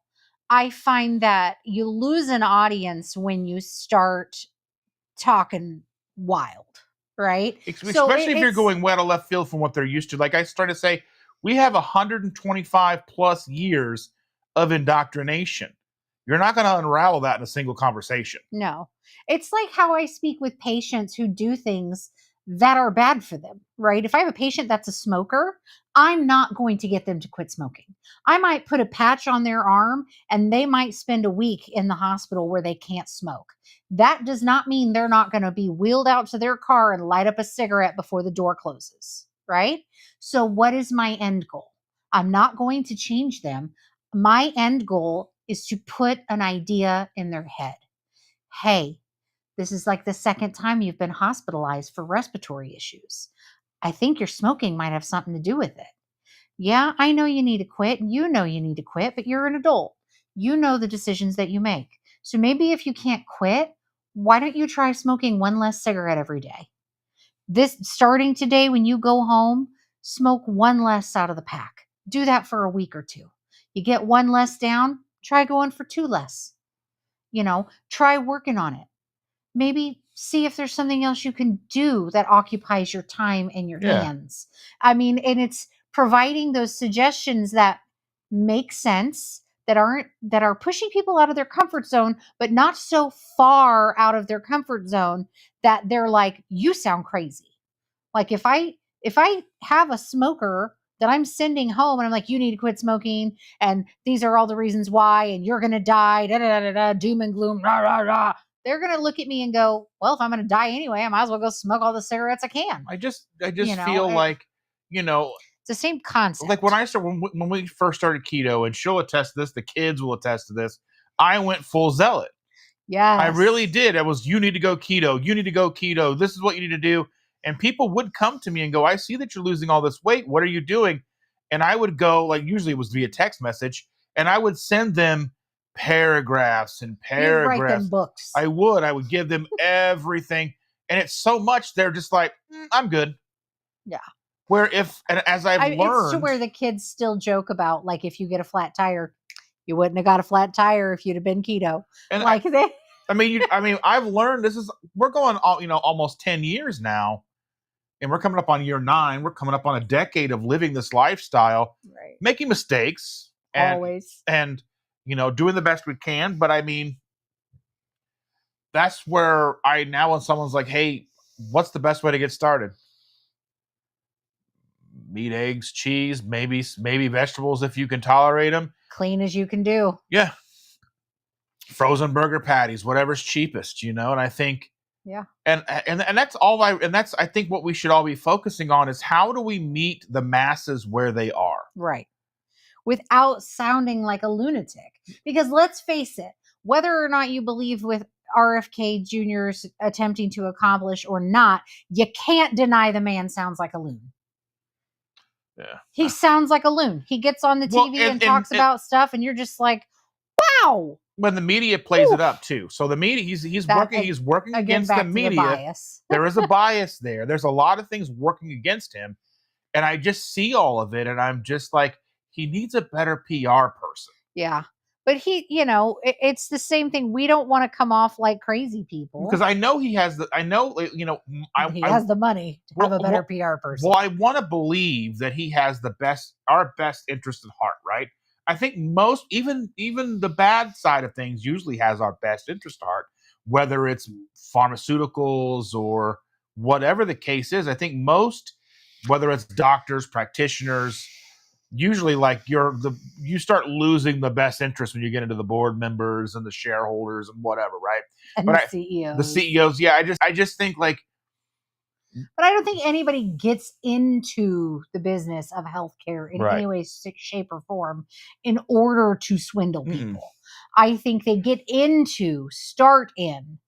I find that you lose an audience when you start talking wild, right? Especially if you're going way out of left field from what they're used to. Like I started to say, we have 125 plus years of indoctrination. You're not going to unravel that in a single conversation. No. It's like how I speak with patients who do things that are bad for them, right? If I have a patient that's a smoker, I'm not going to get them to quit smoking. I might put a patch on their arm and they might spend a week in the hospital where they can't smoke. That does not mean they're not going to be wheeled out to their car and light up a cigarette before the door closes, right? So what is my end goal? I'm not going to change them. My end goal is to put an idea in their head. Hey, this is like the second time you've been hospitalized for respiratory issues. I think your smoking might have something to do with it. Yeah, I know you need to quit. You know you need to quit, but you're an adult. You know the decisions that you make. So maybe if you can't quit, why don't you try smoking one less cigarette every day? Starting today, when you go home, smoke one less out of the pack. Do that for a week or two. You get one less down, try going for two less. Try working on it. Maybe see if there's something else you can do that occupies your time and your hands. I mean, and it's providing those suggestions that make sense, that are pushing people out of their comfort zone, but not so far out of their comfort zone that they're like, you sound crazy. Like if I have a smoker that I'm sending home and I'm like, you need to quit smoking, and these are all the reasons why, and you're gonna die, da da da da, doom and gloom, rah rah rah. They're going to look at me and go, well, if I'm going to die anyway, I might as well go smoke all the cigarettes I can. I just feel like, It's the same concept. Like when we first started keto, and she'll attest to this, the kids will attest to this. I went full zealot. Yes. I really did. It was, you need to go keto. You need to go keto. This is what you need to do. And people would come to me and go, I see that you're losing all this weight. What are you doing? And I would go, like, usually it was via text message, and I would send them paragraphs and paragraphs. You'd write them books. I would give them everything. And it's so much, they're just like, I'm good. Yeah. Where as I've learned. It's to where the kids still joke about, like, if you get a flat tire, you wouldn't have got a flat tire if you'd have been keto. And like I've learned we're going almost 10 years now, and we're coming up on year 9. We're coming up on a decade of living this lifestyle, right? Making mistakes, always, and doing the best we can. But that's where when someone's like, hey, what's the best way to get started? Meat, eggs, cheese, maybe vegetables if you can tolerate them. Clean as you can do. Yeah. Frozen burger patties, whatever's cheapest, and I think, yeah. And that's I think what we should all be focusing on is, how do we meet the masses where they are? Right. Without sounding like a lunatic. Because let's face it, whether or not you believe with RFK Jr.'s attempting to accomplish or not, you can't deny the man sounds like a loon. Yeah. He sounds like a loon. He gets on the TV and talks about stuff, and you're just like, wow. When the media plays it up too. So the media, he's working against the media. Bias. There is a bias there. There's a lot of things working against him. And I just see all of it, and I'm just like, he needs a better PR person. Yeah. But it's the same thing. We don't want to come off like crazy people. Because I know he has the has the money to have a better PR person. Well, I want to believe that he has our best interest at heart, right? I think most, even the bad side of things, usually has our best interest at heart, whether it's pharmaceuticals or whatever the case is. I think most, whether it's doctors, practitioners, usually you start losing the best interest when you get into the board members and the shareholders and whatever, right? And the CEOs. The CEOs, yeah. I just think like. But I don't think anybody gets into the business of healthcare in any way, shape, or form in order to swindle people. I think they start in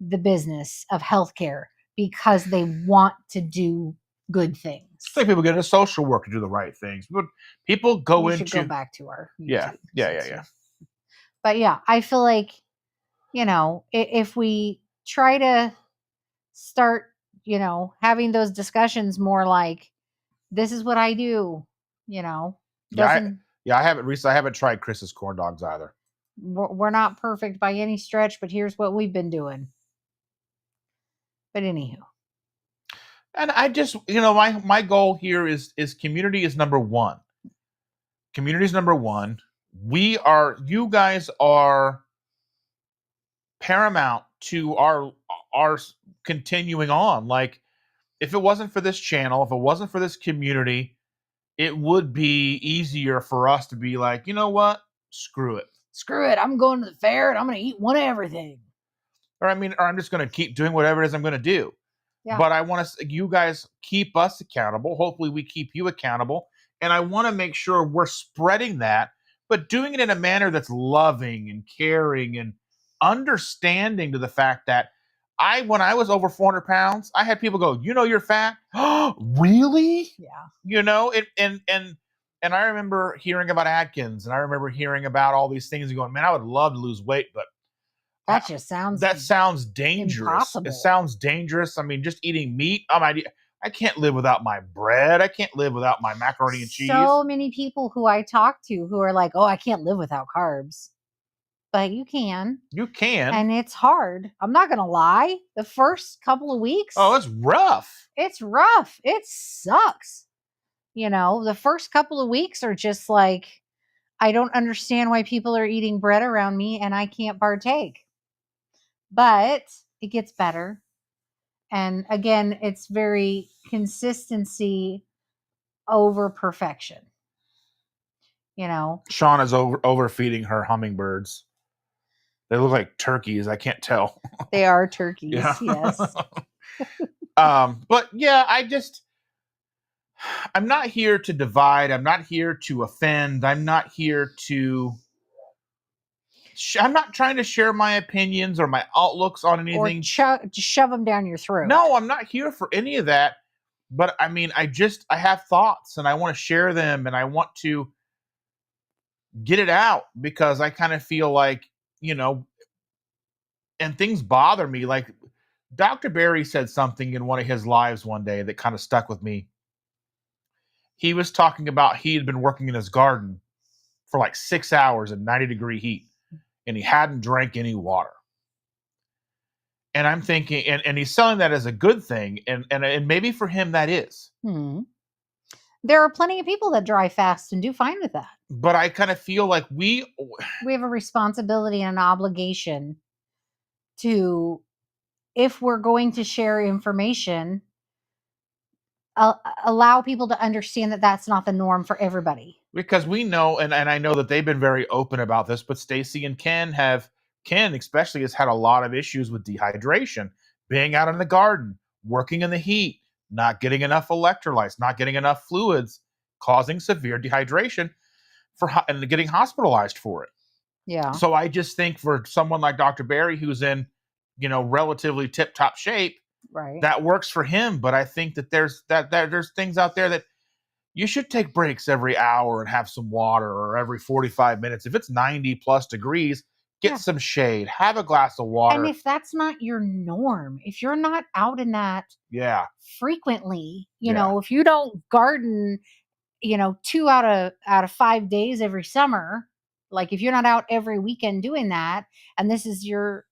the business of healthcare because they want to do good things. It's like people get into social work to do the right things. But people we should go back to our YouTube. Yeah. But yeah, I feel like, if we try to start, having those discussions more like, this is what I do, I haven't tried Chris's corn dogs either. We're not perfect by any stretch, but here's what we've been doing. But anywho. And I just, my goal here is community is number one. Community is number one. You guys are paramount to our continuing on. Like, if it wasn't for this channel, if it wasn't for this community, it would be easier for us to be like, you know what? Screw it. I'm going to the fair and I'm going to eat one of everything. Or I'm just going to keep doing whatever it is I'm going to do. Yeah. But I want you guys keep us accountable. Hopefully we keep you accountable. And I want to make sure we're spreading that, but doing it in a manner that's loving and caring and understanding to the fact that when I was over 400 pounds, I had people go, you're fat? Really? Yeah. And I remember hearing about Atkins, and I remember hearing about all these things and going, man, I would love to lose weight, but that sounds dangerous. Impossible. It sounds dangerous. I mean, just eating meat. I can't live without my bread. I can't live without my macaroni and cheese. So many people who I talk to who are like, oh, I can't live without carbs. But you can. You can. And it's hard. I'm not going to lie. The first couple of weeks. Oh, it's rough. It's rough. It sucks. The first couple of weeks are just like, I don't understand why people are eating bread around me and I can't partake. But it gets better. And again, it's very consistency over perfection. Sean is overfeeding her hummingbirds. They look like turkeys. I can't tell. They are turkeys. Yeah. Yes. But yeah, I'm not here to divide. I'm not here to offend. I'm not here to. I'm not trying to share my opinions or my outlooks on Or anything. just shove them down your throat. No, I'm not here for any of that. But I mean, I have thoughts and I want to share them and I want to get it out because I kind of feel like, and things bother me. Like Dr. Barry said something in one of his lives one day that kind of stuck with me. He was talking about he had been working in his garden for like 6 hours in 90-degree heat and he hadn't drank any water. And I'm thinking, and he's selling that as a good thing, and maybe for him that is. There are plenty of people that dry fast and do fine with that. But I kind of feel like we have a responsibility and an obligation to, if we're going to share information, allow people to understand that that's not the norm for everybody. Because we know, and I know that they've been very open about this, but Stacy and Ken especially has had a lot of issues with dehydration, being out in the garden, working in the heat, not getting enough electrolytes, not getting enough fluids, causing severe dehydration and getting hospitalized for it. Yeah. So I just think for someone like Dr. Barry, who's in, relatively tip-top shape, right, that works for him. But I think that there's things out there that you should take breaks every hour and have some water, or every 45 minutes. If it's 90 plus degrees, get some shade, have a glass of water. And if that's not your norm, if you're not out in that frequently, if you don't garden, 2 out of 5 days every summer, like if you're not out every weekend doing that, and this is your,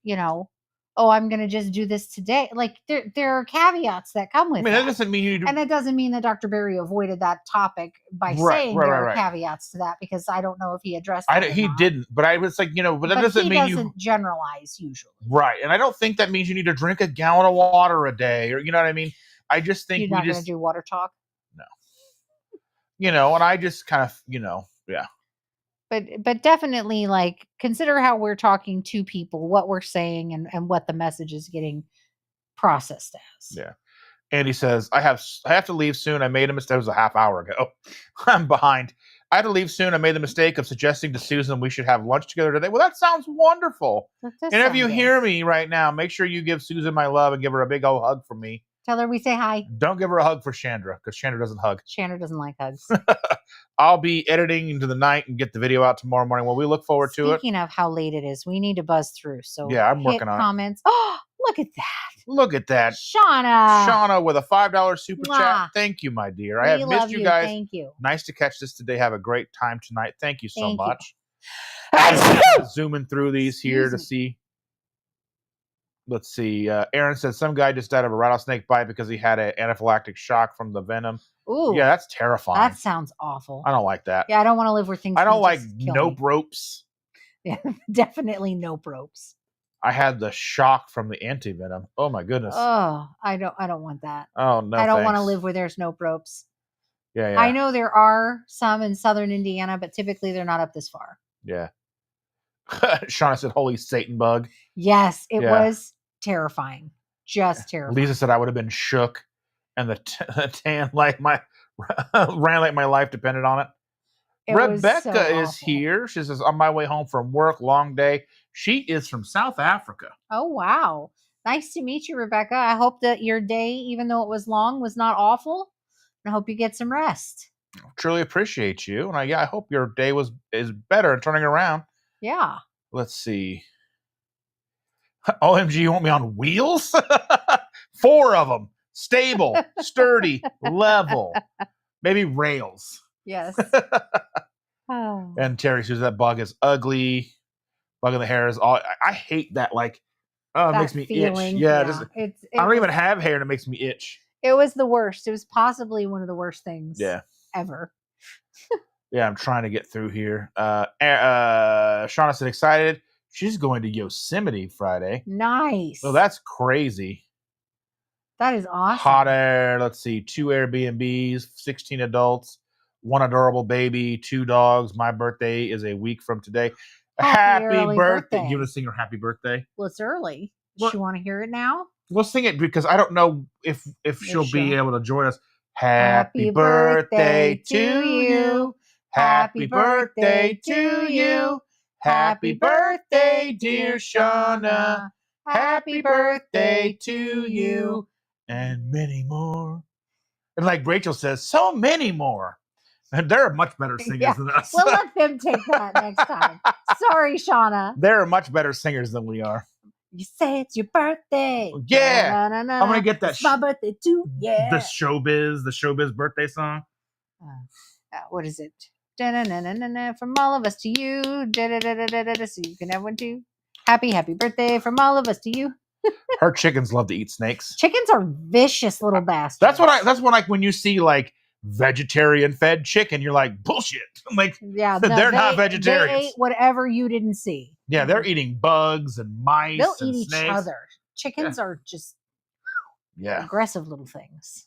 oh, I'm going to just do this today. Like there are caveats that come with that doesn't mean you do. And that doesn't mean that Dr. Barry avoided that topic by saying there are caveats to that, because I don't know if he addressed it. He didn't, but I was like, but that doesn't mean he doesn't generalize usually. Right. And I don't think that means you need to drink a gallon of water a day, or, you know what I mean? I just think you're not going to do water talk. No. And I just kind of, yeah. But definitely, like, consider how we're talking to people, what we're saying, and what the message is getting processed as. Yeah. And he says, I have to leave soon. I made a mistake. It was a half hour ago. I'm behind. I have to leave soon. I made the mistake of suggesting to Susan we should have lunch together today. Well, that sounds wonderful. And if you hear me right now, make sure you give Susan my love and give her a big old hug from me. Tell her we say hi. Don't give her a hug for Chandra, because Chandra doesn't hug. Chandra doesn't like hugs. I'll be editing into the night and get the video out tomorrow morning. Well, we look forward to it. Speaking of how late it is, we need to buzz through. So yeah, I'm working on comments. Oh, look at that. Look at that. Shauna with a $5 super chat. Thank you, my dear. I have missed you guys. Thank you. Nice to catch this today. Have a great time tonight. Thank you so much. Zooming through these here to see. Let's see. Aaron says some guy just died of a rattlesnake bite because he had an anaphylactic shock from the venom. Ooh. Yeah, that's terrifying. That sounds awful. I don't like that. Yeah, I don't want to live where things. I don't like nope ropes. Yeah, definitely nope ropes. I had the shock from the anti-venom. Oh my goodness. Oh, I don't want that. Oh no. I don't want to live where there's nope ropes. Yeah. I know there are some in southern Indiana, but typically they're not up this far. Yeah. Shauna said, "Holy Satan bug." Yes, it was terrifying. Just terrifying. Lisa said, "I would have been shook, and the tan like ran like my life depended on it." Rebecca is here. She says, "On my way home from work, long day." She is from South Africa. Oh wow! Nice to meet you, Rebecca. I hope that your day, even though it was long, was not awful. And I hope you get some rest. Truly appreciate you, and I hope your day is better and turning around. Yeah. Let's see. OMG, you want me on wheels? 4 of them. Stable, sturdy, level. Maybe rails. Yes. Oh. And Terry says that bug is ugly. Bug in the hair is all. I hate that. Like, it makes me itch. Yeah. I don't even have hair and it makes me itch. It was the worst. It was possibly one of the worst things ever. Yeah, I'm trying to get through here. Shauna said excited. She's going to Yosemite Friday. Nice. Well, that's crazy. That is awesome. Hot air. Let's see. 2 Airbnbs, 16 adults, 1 adorable baby, 2 dogs. My birthday is a week from today. Happy birthday. You want to sing her happy birthday? Well, it's early. Does she want to hear it now? We'll sing it because I don't know if she'll be able to join us. Happy birthday to you. Happy birthday to you. Happy birthday, dear Shauna. Happy birthday to you. And many more. And like Rachel says, so many more. And they're much better singers than us. We'll let them take that next time. Sorry, Shauna. They're much better singers than we are. You say it's your birthday. Yeah. I'm going to get that. It's my birthday too. Yeah. The showbiz birthday song. What is it? Da-na-na-na-na-na, from all of us to you. Da-da-da-da-da-da, so you can have one too. Happy birthday from all of us to you. Her chickens love to eat snakes. Chickens are vicious little bastards. That's what when you see like vegetarian fed chicken, you're like, bullshit. I'm like, yeah, they're not vegetarians. They ate whatever you didn't see. Yeah, they're eating bugs and mice. They'll and eat snakes. each other. Chickens are just aggressive little things.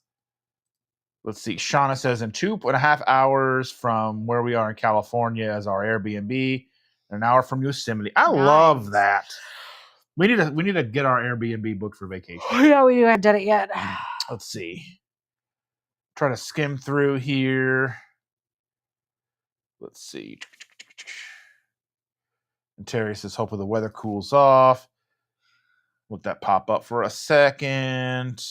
Let's see. Shauna says in 2.5 hours from where we are in California as our Airbnb, an hour from Yosemite. I love that. We need to get our Airbnb booked for vacation. Yeah, we haven't done it yet. Let's see. Try to skim through here. Let's see. And Terry says, hopefully the weather cools off. Let that pop up for a second.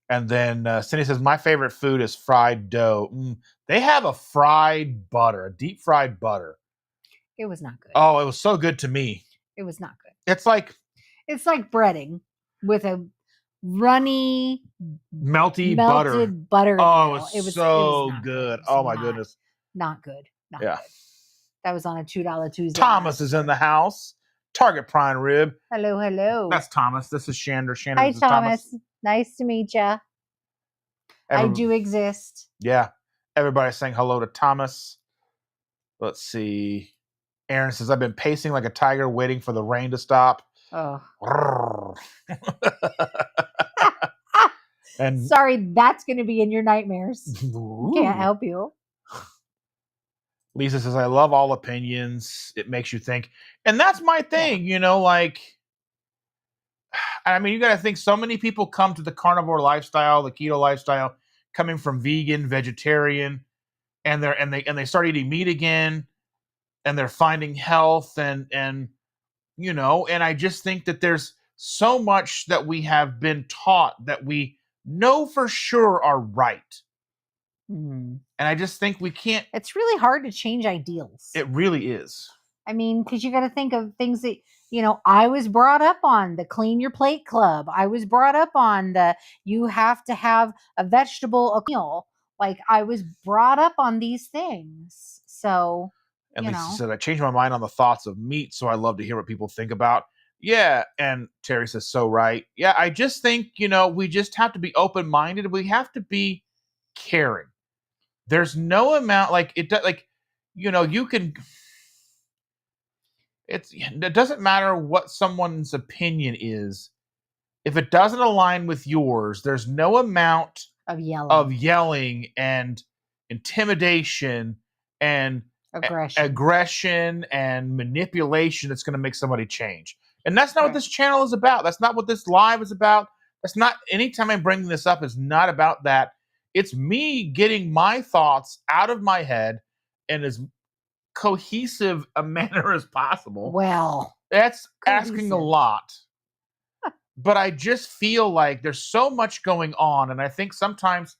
And then Cindy says, my favorite food is fried dough. They have a fried butter, a deep fried butter. It was not good. Oh, it was so good to me. It was not good. It's like breading with a runny, melted butter. Oh, it was so good. Oh my goodness. Not good. Not good. That was on a $2 Tuesday. Thomas is in the house. Target prime rib. Hello. That's Thomas. This is Chandra. Hi, Thomas. Nice to meet you. I do exist. Yeah. Everybody's saying hello to Thomas. Let's see. Aaron says, I've been pacing like a tiger waiting for the rain to stop. Oh. And sorry, that's going to be in your nightmares. Can't help you. Lisa says, I love all opinions. It makes you think. And that's my thing, you know, like, I mean, you got to think so many people come to the carnivore lifestyle, the keto lifestyle, coming from vegan, vegetarian, and they start eating meat again, and they're finding health and you know, and I just think that there's so much that we have been taught that we know for sure are right. Mm-hmm. And I just think we can't. It's really hard to change ideals. It really is. I mean, because you got to think of things that, you know, I was brought up on the clean your plate club. I was brought up on the you have to have a vegetable meal. Like I was brought up on these things. So, and Lisa said, I changed my mind on the thoughts of meat. So I love to hear what people think about. Yeah. And Terry says, so right. Yeah. I just think, you know, we just have to be open-minded. We have to be caring. There's no amount like you know, you can, it doesn't matter what someone's opinion is. If it doesn't align with yours, there's no amount of yelling and intimidation and aggression and manipulation that's going to make somebody change. And that's not what this channel is about. That's not what this live is about. That's not, anytime I'm bringing this up, is not about that. It's me getting my thoughts out of my head in as cohesive a manner as possible. Well, that's asking a lot. But I just feel like there's so much going on. And I think sometimes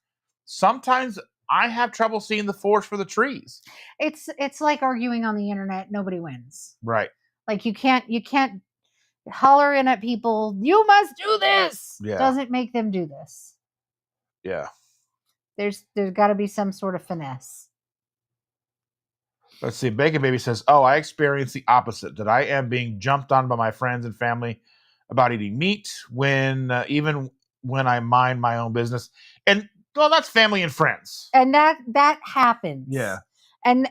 I have trouble seeing the forest for the trees. It's like arguing on the internet. Nobody wins. Right. Like you can't holler in at people. You must do this. Yeah. Doesn't make them do this. Yeah. There's got to be some sort of finesse. Let's see. Bacon Baby says, oh, I experienced the opposite, that I am being jumped on by my friends and family about eating meat even when I mind my own business. And well, that's family and friends. And that happens. Yeah. And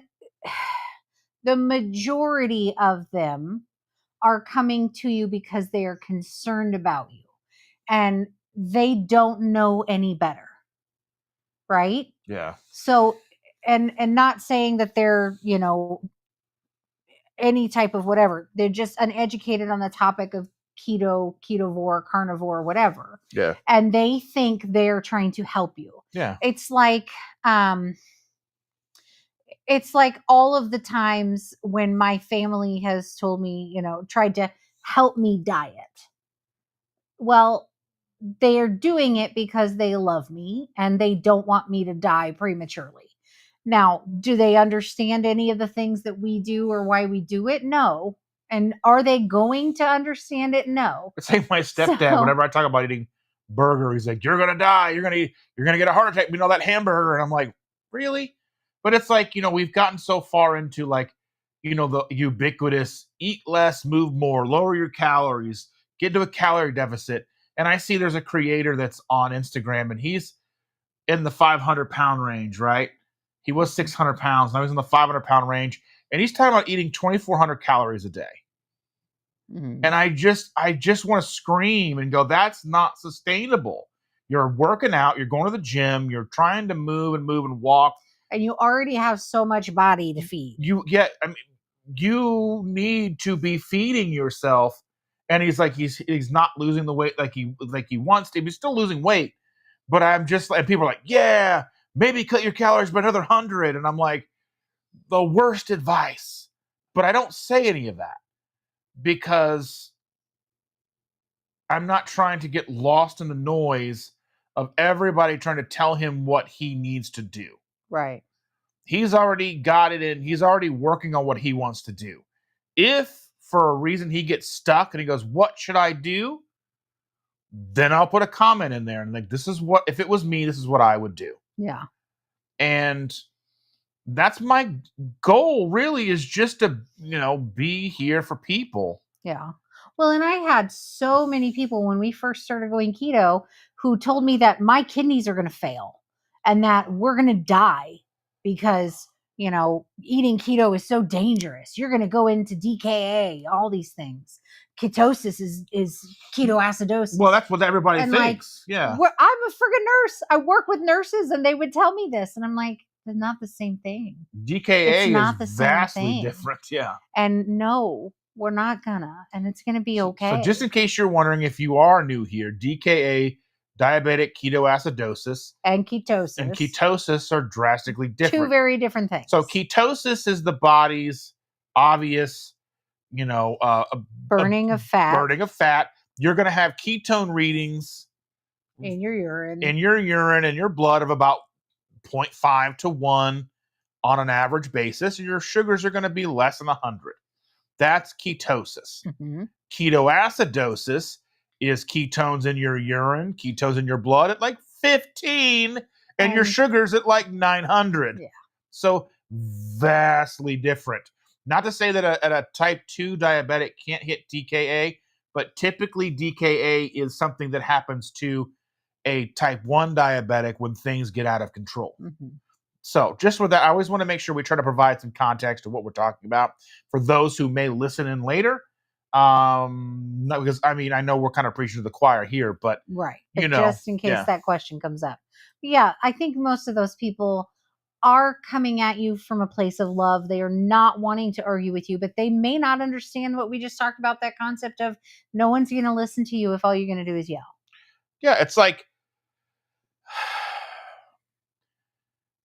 the majority of them are coming to you because they are concerned about you and they don't know any better. Right? Yeah. So, and not saying that they're, you know, any type of whatever. They're just uneducated on the topic of keto, ketovore, carnivore, whatever. Yeah. And they think they're trying to help you. Yeah. It's like all of the times when my family has told me, tried to help me diet. Well, they are doing it because they love me and they don't want me to die prematurely. Now, do they understand any of the things that we do or why we do it? No. And are they going to understand it? No. It's like my stepdad, whenever I talk about eating burger, he's like, "You're gonna die. You're gonna get a heart attack. That hamburger." And I'm like, "Really?" But it's like, we've gotten so far into like, the ubiquitous eat less, move more, lower your calories, get to a calorie deficit. And I see there's a creator that's on Instagram and he's in the 500-pound range, right? He was 600 pounds. Now he's in the 500-pound range. And he's talking about eating 2,400 calories a day. Mm-hmm. And I just want to scream and go, that's not sustainable. You're working out. You're going to the gym. You're trying to move and walk. And you already have so much body to feed. You you need to be feeding yourself. And he's like, he's not losing the weight like he wants to. He's still losing weight. But I'm just like, people are like, yeah, maybe cut your calories by another 100. And I'm like, the worst advice. But I don't say any of that because I'm not trying to get lost in the noise of everybody trying to tell him what he needs to do. Right. He's already got it in. He's already working on what he wants to do. If for a reason he gets stuck and he goes, what should I do? Then I'll put a comment in there and like, if it was me, this is what I would do. Yeah. And that's my goal really, is just to, be here for people. Yeah. Well, and I had so many people when we first started going keto who told me that my kidneys are going to fail and that we're going to die because, eating keto is so dangerous. You're going to go into DKA, all these things. Ketosis is ketoacidosis. Well, that's what everybody thinks. Yeah. I'm a friggin' nurse. I work with nurses and they would tell me this. And I'm like, they're not the same thing. DKA is vastly different. Yeah. And no, we're not gonna, and it's gonna be okay. So just in case you're wondering, if you are new here, DKA, diabetic ketoacidosis, and ketosis are drastically different. Two very different things. So ketosis is the body's obvious, burning of fat. Burning of fat. You're going to have ketone readings in your urine, and your blood of about 0.5 to 1 on an average basis. And your sugars are going to be less than 100. That's ketosis. Mm-hmm. Ketoacidosis is ketones in your urine, ketones in your blood at like 15, and your sugars at like 900. Yeah. So vastly different. Not to say that a type 2 diabetic can't hit DKA, but typically DKA is something that happens to a type 1 diabetic when things get out of control. Mm-hmm. So just with that, I always want to make sure we try to provide some context to what we're talking about for those who may listen in later. Not because, I know we're kind of preaching to the choir here, but right. But just in case that question comes up. Yeah, I think most of those people are coming at you from a place of love. They are not wanting to argue with you, but they may not understand what we just talked about, that concept of no one's going to listen to you if all you're going to do is yell. Yeah, it's like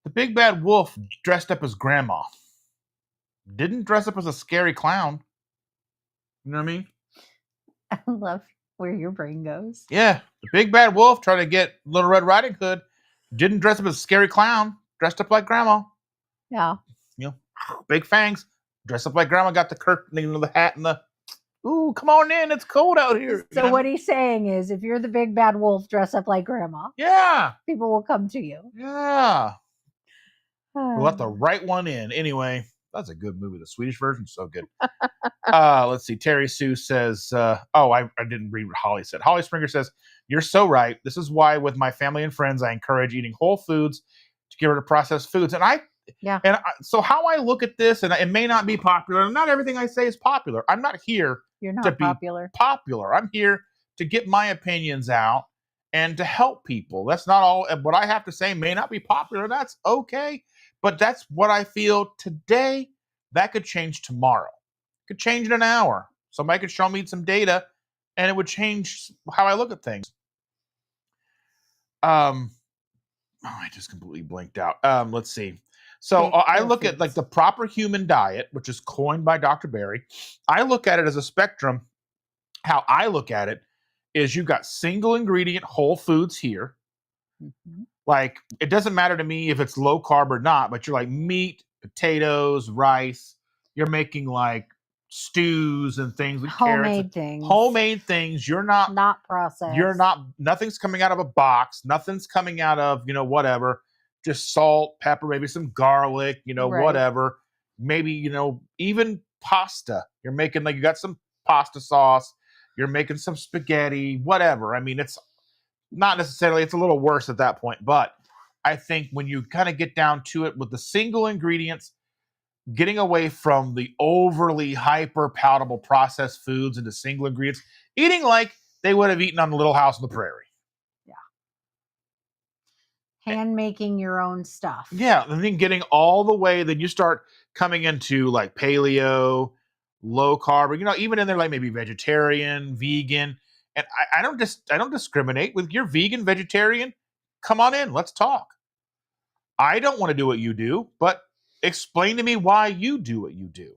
the big bad wolf dressed up as grandma. Didn't dress up as a scary clown. You know what I mean? I love where your brain goes. Yeah. The big bad wolf tried to get Little Red Riding Hood. Didn't dress up as a scary clown. Dressed up like grandma. Yeah. Big fangs. Dressed up like grandma. Got the curtain, the hat, and the, ooh, come on in. It's cold out here. So what he's saying is, if you're the big bad wolf, dress up like grandma. Yeah. People will come to you. Yeah. We'll let the right one in. Anyway, that's a good movie. The Swedish version, so good. Let's see. Terry Sue says, I didn't read what Holly said. Holly Springer says, you're so right. This is why with my family and friends, I encourage eating whole foods to get rid of processed foods. So how I look at this, and it may not be popular, and not everything I say is popular. I'm not here to be popular. I'm here to get my opinions out and to help people. That's not all. What I have to say may not be popular. That's okay. But that's what I feel today. That could change tomorrow. Could change in an hour. Somebody could show me some data and it would change how I look at things. I just completely blanked out. Let's see. So I look at like the proper human diet, which is coined by Dr. Berry. I look at it as a spectrum. How I look at it is you've got single ingredient whole foods here. Mm-hmm. Like, it doesn't matter to me if it's low carb or not, but you're like meat, potatoes, rice. You're making like stews and things with homemade carrots. Homemade things. You're not processed. Nothing's coming out of a box. Nothing's coming out of, whatever. Just salt, pepper, maybe some garlic, Right. whatever. Maybe, even pasta. You're making like, you got some pasta sauce. You're making some spaghetti, whatever. I mean, it's not necessarily, it's a little worse at that point, but I think when you kind of get down to it with the single ingredients, getting away from the overly hyper palatable processed foods into single ingredients, eating like they would have eaten on the Little House on the Prairie. Yeah. Hand making your own stuff. Yeah. And then getting all the way, then you start coming into like paleo, low carb, even in there, like maybe vegetarian, vegan. And I don't discriminate with you're vegan, vegetarian. Come on in. Let's talk. I don't want to do what you do, but explain to me why you do what you do.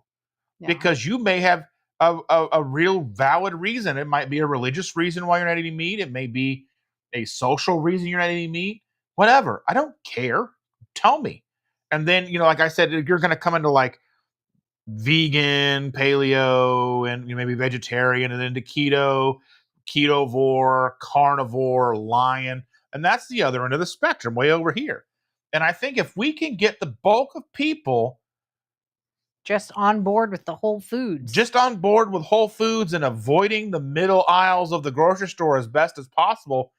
Yeah. Because you may have a real valid reason. It might be a religious reason why you're not eating meat. It may be a social reason you're not eating meat. Whatever. I don't care. Tell me. And then, like I said, you're going to come into like vegan, paleo, and maybe vegetarian, and then to keto, ketovore, carnivore, lion. And that's the other end of the spectrum, way over here. And I think if we can get the bulk of people just on board with the whole foods, and avoiding the middle aisles of the grocery store as best as possible,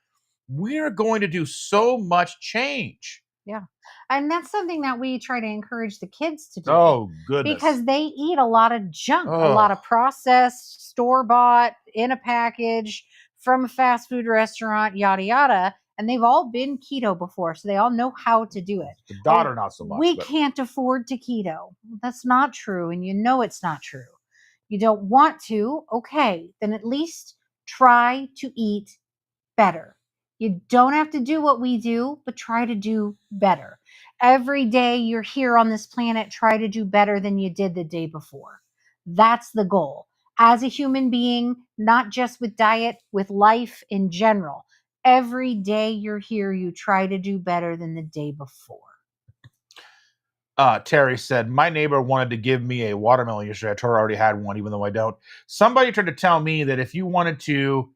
we're going to do so much change. Yeah. And that's something that we try to encourage the kids to do. Oh, goodness. Because they eat a lot of junk, a lot of processed, store-bought, in a package, from a fast food restaurant, yada, yada. And they've all been keto before, so they all know how to do it. The daughter, not so much. We can't afford to keto. That's not true, and it's not true. You don't want to? Okay, then at least try to eat better. You don't have to do what we do, but try to do better. Every day you're here on this planet, try to do better than you did the day before. That's the goal. As a human being, not just with diet, with life in general. Every day you're here, you try to do better than the day before. Terry said, my neighbor wanted to give me a watermelon yesterday. I told her I already had one, even though I don't. Somebody tried to tell me that if you wanted to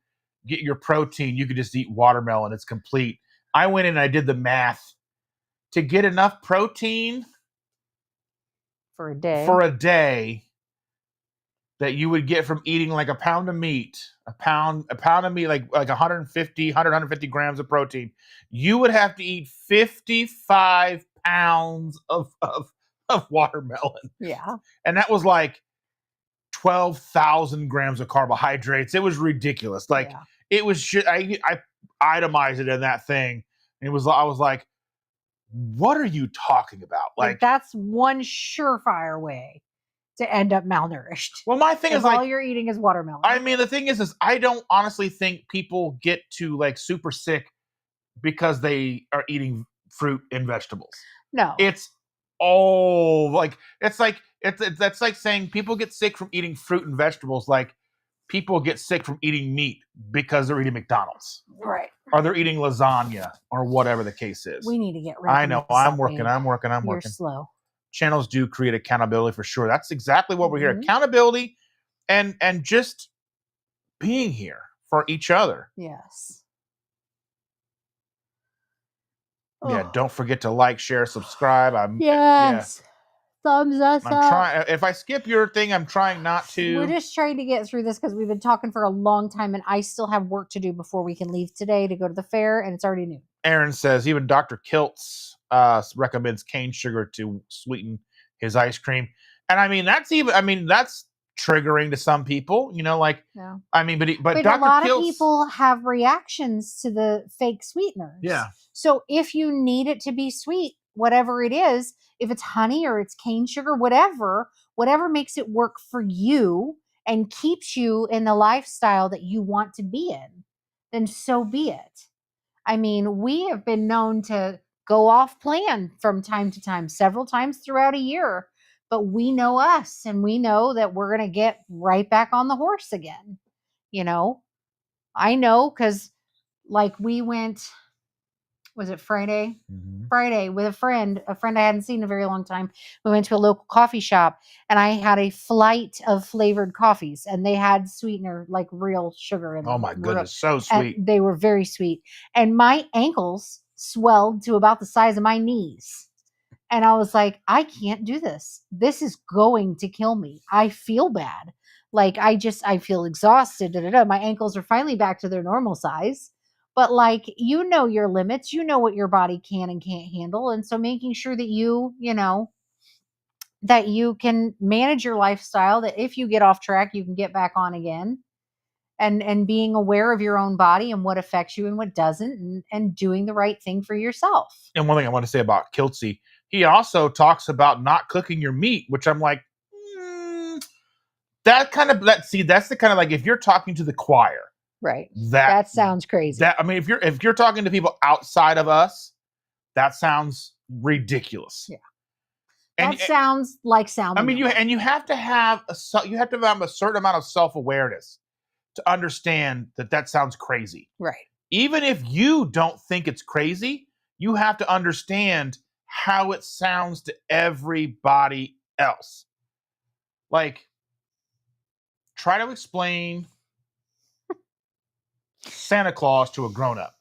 get your protein, you could just eat watermelon. It's complete. I went in and I did the math. To get enough protein for a day that you would get from eating like a pound of meat, a pound of meat, like 150 grams of protein, you would have to eat 55 pounds of watermelon. Yeah. And that was like 12,000 grams of carbohydrates. It was ridiculous. Like, it was shit. I itemized it in that thing. And I was like, what are you talking about? Like, that's one surefire way to end up malnourished. Well, my thing is, all you're eating is watermelon. I mean, the thing is I don't honestly think people get to like super sick because they are eating fruit and vegetables. No. It's all like, that's like saying people get sick from eating fruit and vegetables like people get sick from eating meat because they're eating McDonald's. Right. Or they're eating lasagna or whatever the case is. We need to get I know. I'm working. You're slow. Channels do create accountability for sure. That's exactly what we're here. Accountability and just being here for each other. Yes. Yeah, don't forget to like, share, subscribe. Thumbs us up. If I skip your thing, I'm trying not to. We're just trying to get through this because we've been talking for a long time and I still have work to do before we can leave today to go to the fair, and it's already noon. Aaron says even Dr. Kiltz recommends cane sugar to sweeten his ice cream. And I mean, that's triggering to some people, Yeah. I mean, but Dr. a lot of people have reactions to the fake sweeteners. Yeah. So if you need it to be sweet, whatever it is, if it's honey or it's cane sugar, whatever makes it work for you and keeps you in the lifestyle that you want to be in, then so be it. I mean, we have been known to go off plan from time to time, several times throughout a year, but we know us and we know that we're going to get right back on the horse again. You know, I know because like we went, was it Friday? Mhm. Friday with a friend I hadn't seen in a very long time. We went to a local coffee shop and I had a flight of flavored coffees and they had sweetener, like real sugar in them. Oh my goodness, so sweet. And they were very sweet. And my ankles swelled to about the size of my knees. And I was like, I can't do this. This is going to kill me. I feel bad. Like I feel exhausted. Da, da, da. My ankles are finally back to their normal size. But like, you know your limits, you know what your body can and can't handle. And so making sure that that you can manage your lifestyle, that if you get off track, you can get back on again. And being aware of your own body and what affects you and what doesn't, and doing the right thing for yourself. And one thing I want to say about Kiltsy, he also talks about not cooking your meat, which I'm like, that's the kind of like, if you're talking to the choir, Right. that That sounds crazy. I mean, if you're talking to people outside of us, that sounds ridiculous. Yeah. And that sounds like sound. I mean, you have to have a certain amount of self-awareness to understand that sounds crazy. Right. Even if you don't think it's crazy, you have to understand how it sounds to everybody else. Like, try to explain Santa Claus to a grown-up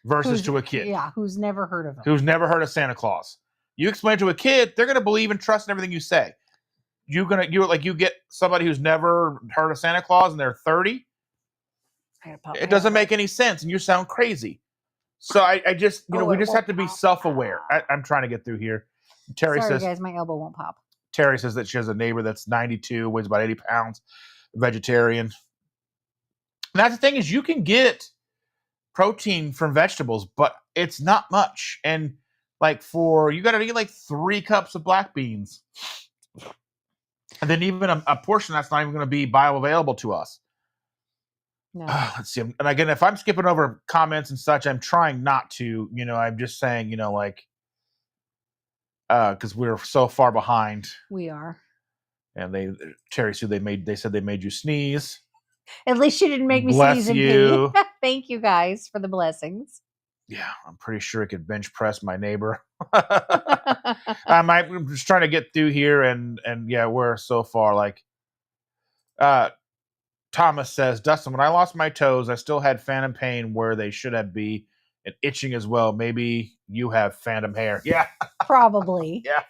versus to a kid. Yeah, who's never heard of him. Who's never heard of Santa Claus. You explain to a kid, they're going to believe and trust in everything you say. You get somebody who's never heard of Santa Claus and they're 30. It doesn't make any sense, and you sound crazy. So I just, we just have to be self-aware. I'm trying to get through here. Terry says, guys, my elbow won't pop. Terry says that she has a neighbor that's 92, weighs about 80 pounds, vegetarian. And that's the thing, is you can get protein from vegetables, but it's not much. And like you got to eat like 3 cups of black beans. And then even a portion that's not even going to be bioavailable to us. No. Let's see. And again, if I'm skipping over comments and such, I'm trying not to. I'm just saying, because we're so far behind. We are. And Terry Sue, they said they made you sneeze. At least you didn't make me sneeze and pee. Thank you guys for the blessings. Yeah, I'm pretty sure I could bench press my neighbor. I'm just trying to get through here, and yeah, we're so far. Like, Thomas says, Dustin, when I lost my toes, I still had phantom pain where they should have been, and itching as well. Maybe you have phantom hair. Yeah, probably. Yeah.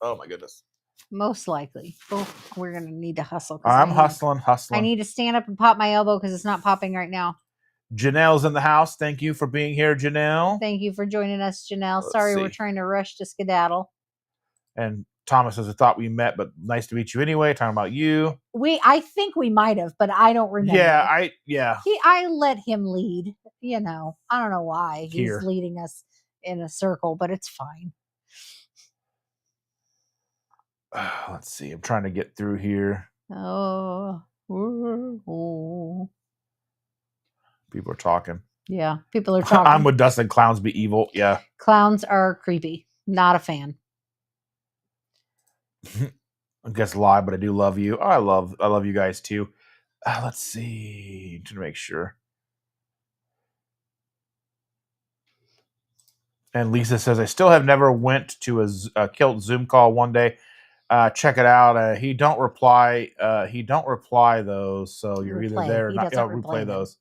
Oh my goodness. Most likely. Oh, we're gonna need to hustle. I'm hustling. I need to stand up and pop my elbow because it's not popping right now. Janelle's in the house. Thank you for being here, Janelle. Thank you for joining us, Janelle. Sorry, we're trying to rush to skedaddle. And Thomas says, I thought we met, but nice to meet you anyway. Talking about you. I think we might have, but I don't remember. Yeah. I let him lead. I don't know why he's leading us in a circle, but it's fine. Let's see. I'm trying to get through here. Oh. People are talking. Yeah, people are talking. I'm with Dustin. Clowns be evil. Yeah. Clowns are creepy. Not a fan. I guess lie, but I do love you. Oh, I love you guys too. Let's see to make sure. And Lisa says, I still have never went to a Kilt Zoom call one day. Check it out. He don't reply those, so you're either there or not. Replay those.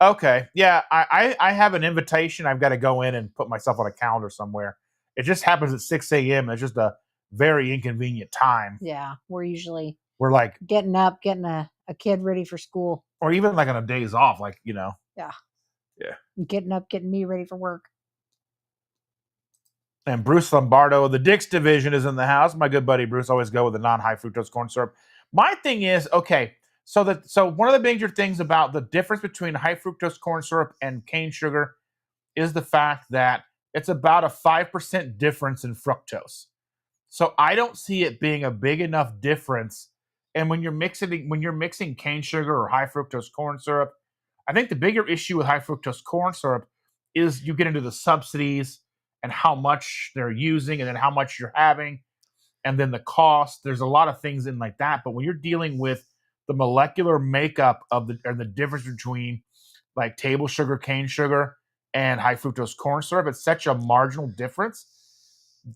Okay. Yeah, I have an invitation. I've got to go in and put myself on a calendar somewhere. It just happens at 6 a.m. It's just a very inconvenient time. Yeah, we're like getting up, getting a kid ready for school. Or even like on a days off, like, Yeah. Yeah. Getting up, getting me ready for work. And Bruce Lombardo of the Dix division is in the house. My good buddy Bruce, always go with the non-high fructose corn syrup. My thing is, okay, so one of the major things about the difference between high fructose corn syrup and cane sugar is the fact that it's about a 5% difference in fructose. So I don't see it being a big enough difference And when you're mixing cane sugar or high fructose corn syrup, I think the bigger issue with high fructose corn syrup is you get into the subsidies and how much they're using and then how much you're having and then the cost. There's a lot of things in like that. But when you're dealing with the molecular makeup of the difference between like table sugar, cane sugar, and high fructose corn syrup, it's such a marginal difference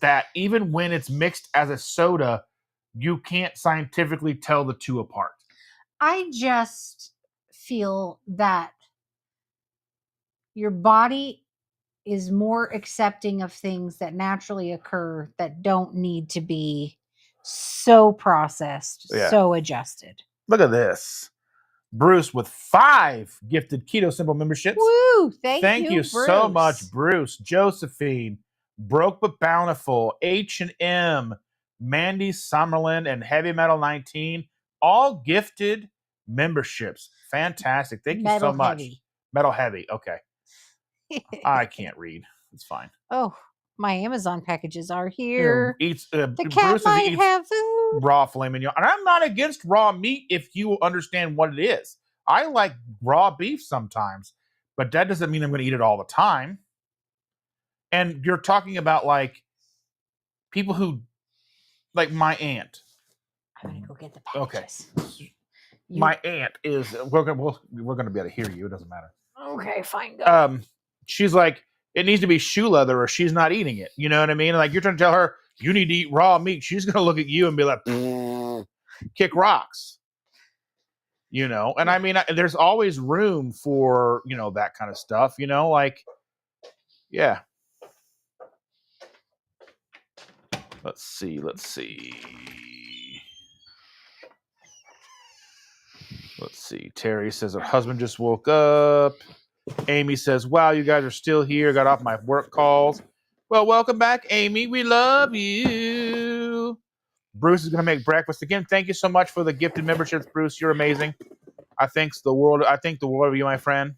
that even when it's mixed as a soda, you can't scientifically tell the two apart. I just feel that your body is more accepting of things that naturally occur that don't need to be so processed, so adjusted. Look at this. Bruce with 5 gifted Keto Simple memberships. Woo! Thank you, so Bruce. much, Bruce. Josephine, Broke But Bountiful, H&M, Mandy Summerlin, and Heavy Metal 19, all gifted memberships. Fantastic. Thank you so much. Metal Heavy. Okay. I can't read. It's fine. Oh, my Amazon packages are here. The cat might have food. Raw filet mignon. And I'm not against raw meat if you understand what it is. I like raw beef sometimes, but that doesn't mean I'm going to eat it all the time. And you're talking about like people who, like my aunt. I'm going to go get the packages. Okay. My aunt is, we're going to be able to hear you. It doesn't matter. Okay, fine. Go. She's like, it needs to be shoe leather or she's not eating it. You know what I mean? Like you're trying to tell her you need to eat raw meat. She's going to look at you and be like, kick rocks. You know? And I mean, there's always room for, you know, that kind of stuff, you know, like, yeah. Let's see. Terry says her husband just woke up. Amy says, wow, you guys are still here. Got off my work calls. Well, welcome back, Amy. We love you. Bruce is going to make breakfast again. Thank you so much for the gifted memberships, Bruce. You're amazing. I think the world of you, my friend.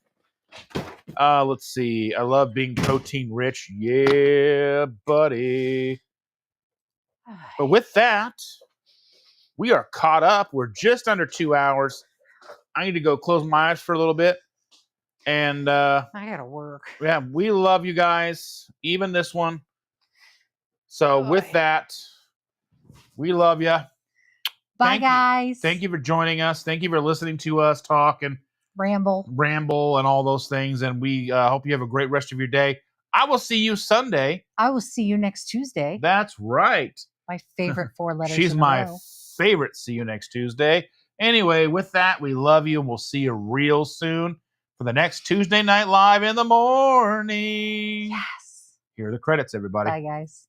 Let's see. I love being protein rich. Yeah, buddy. But with that, we are caught up. We're just under 2 hours. I need to go close my eyes for a little bit. And I gotta work. Yeah, we love you guys, even this one. So with that, we love you. Bye, guys. Thank you for joining us. Thank you for listening to us talk and ramble and all those things. And we hope you have a great rest of your day. I will see you Sunday. I will see you next Tuesday. That's right. My favorite 4 letters. She's my favorite. See you next Tuesday. Anyway, with that, we love you and we'll see you real soon for the next Tuesday Night Live in the morning. Yes. Here are the credits, everybody. Bye, guys.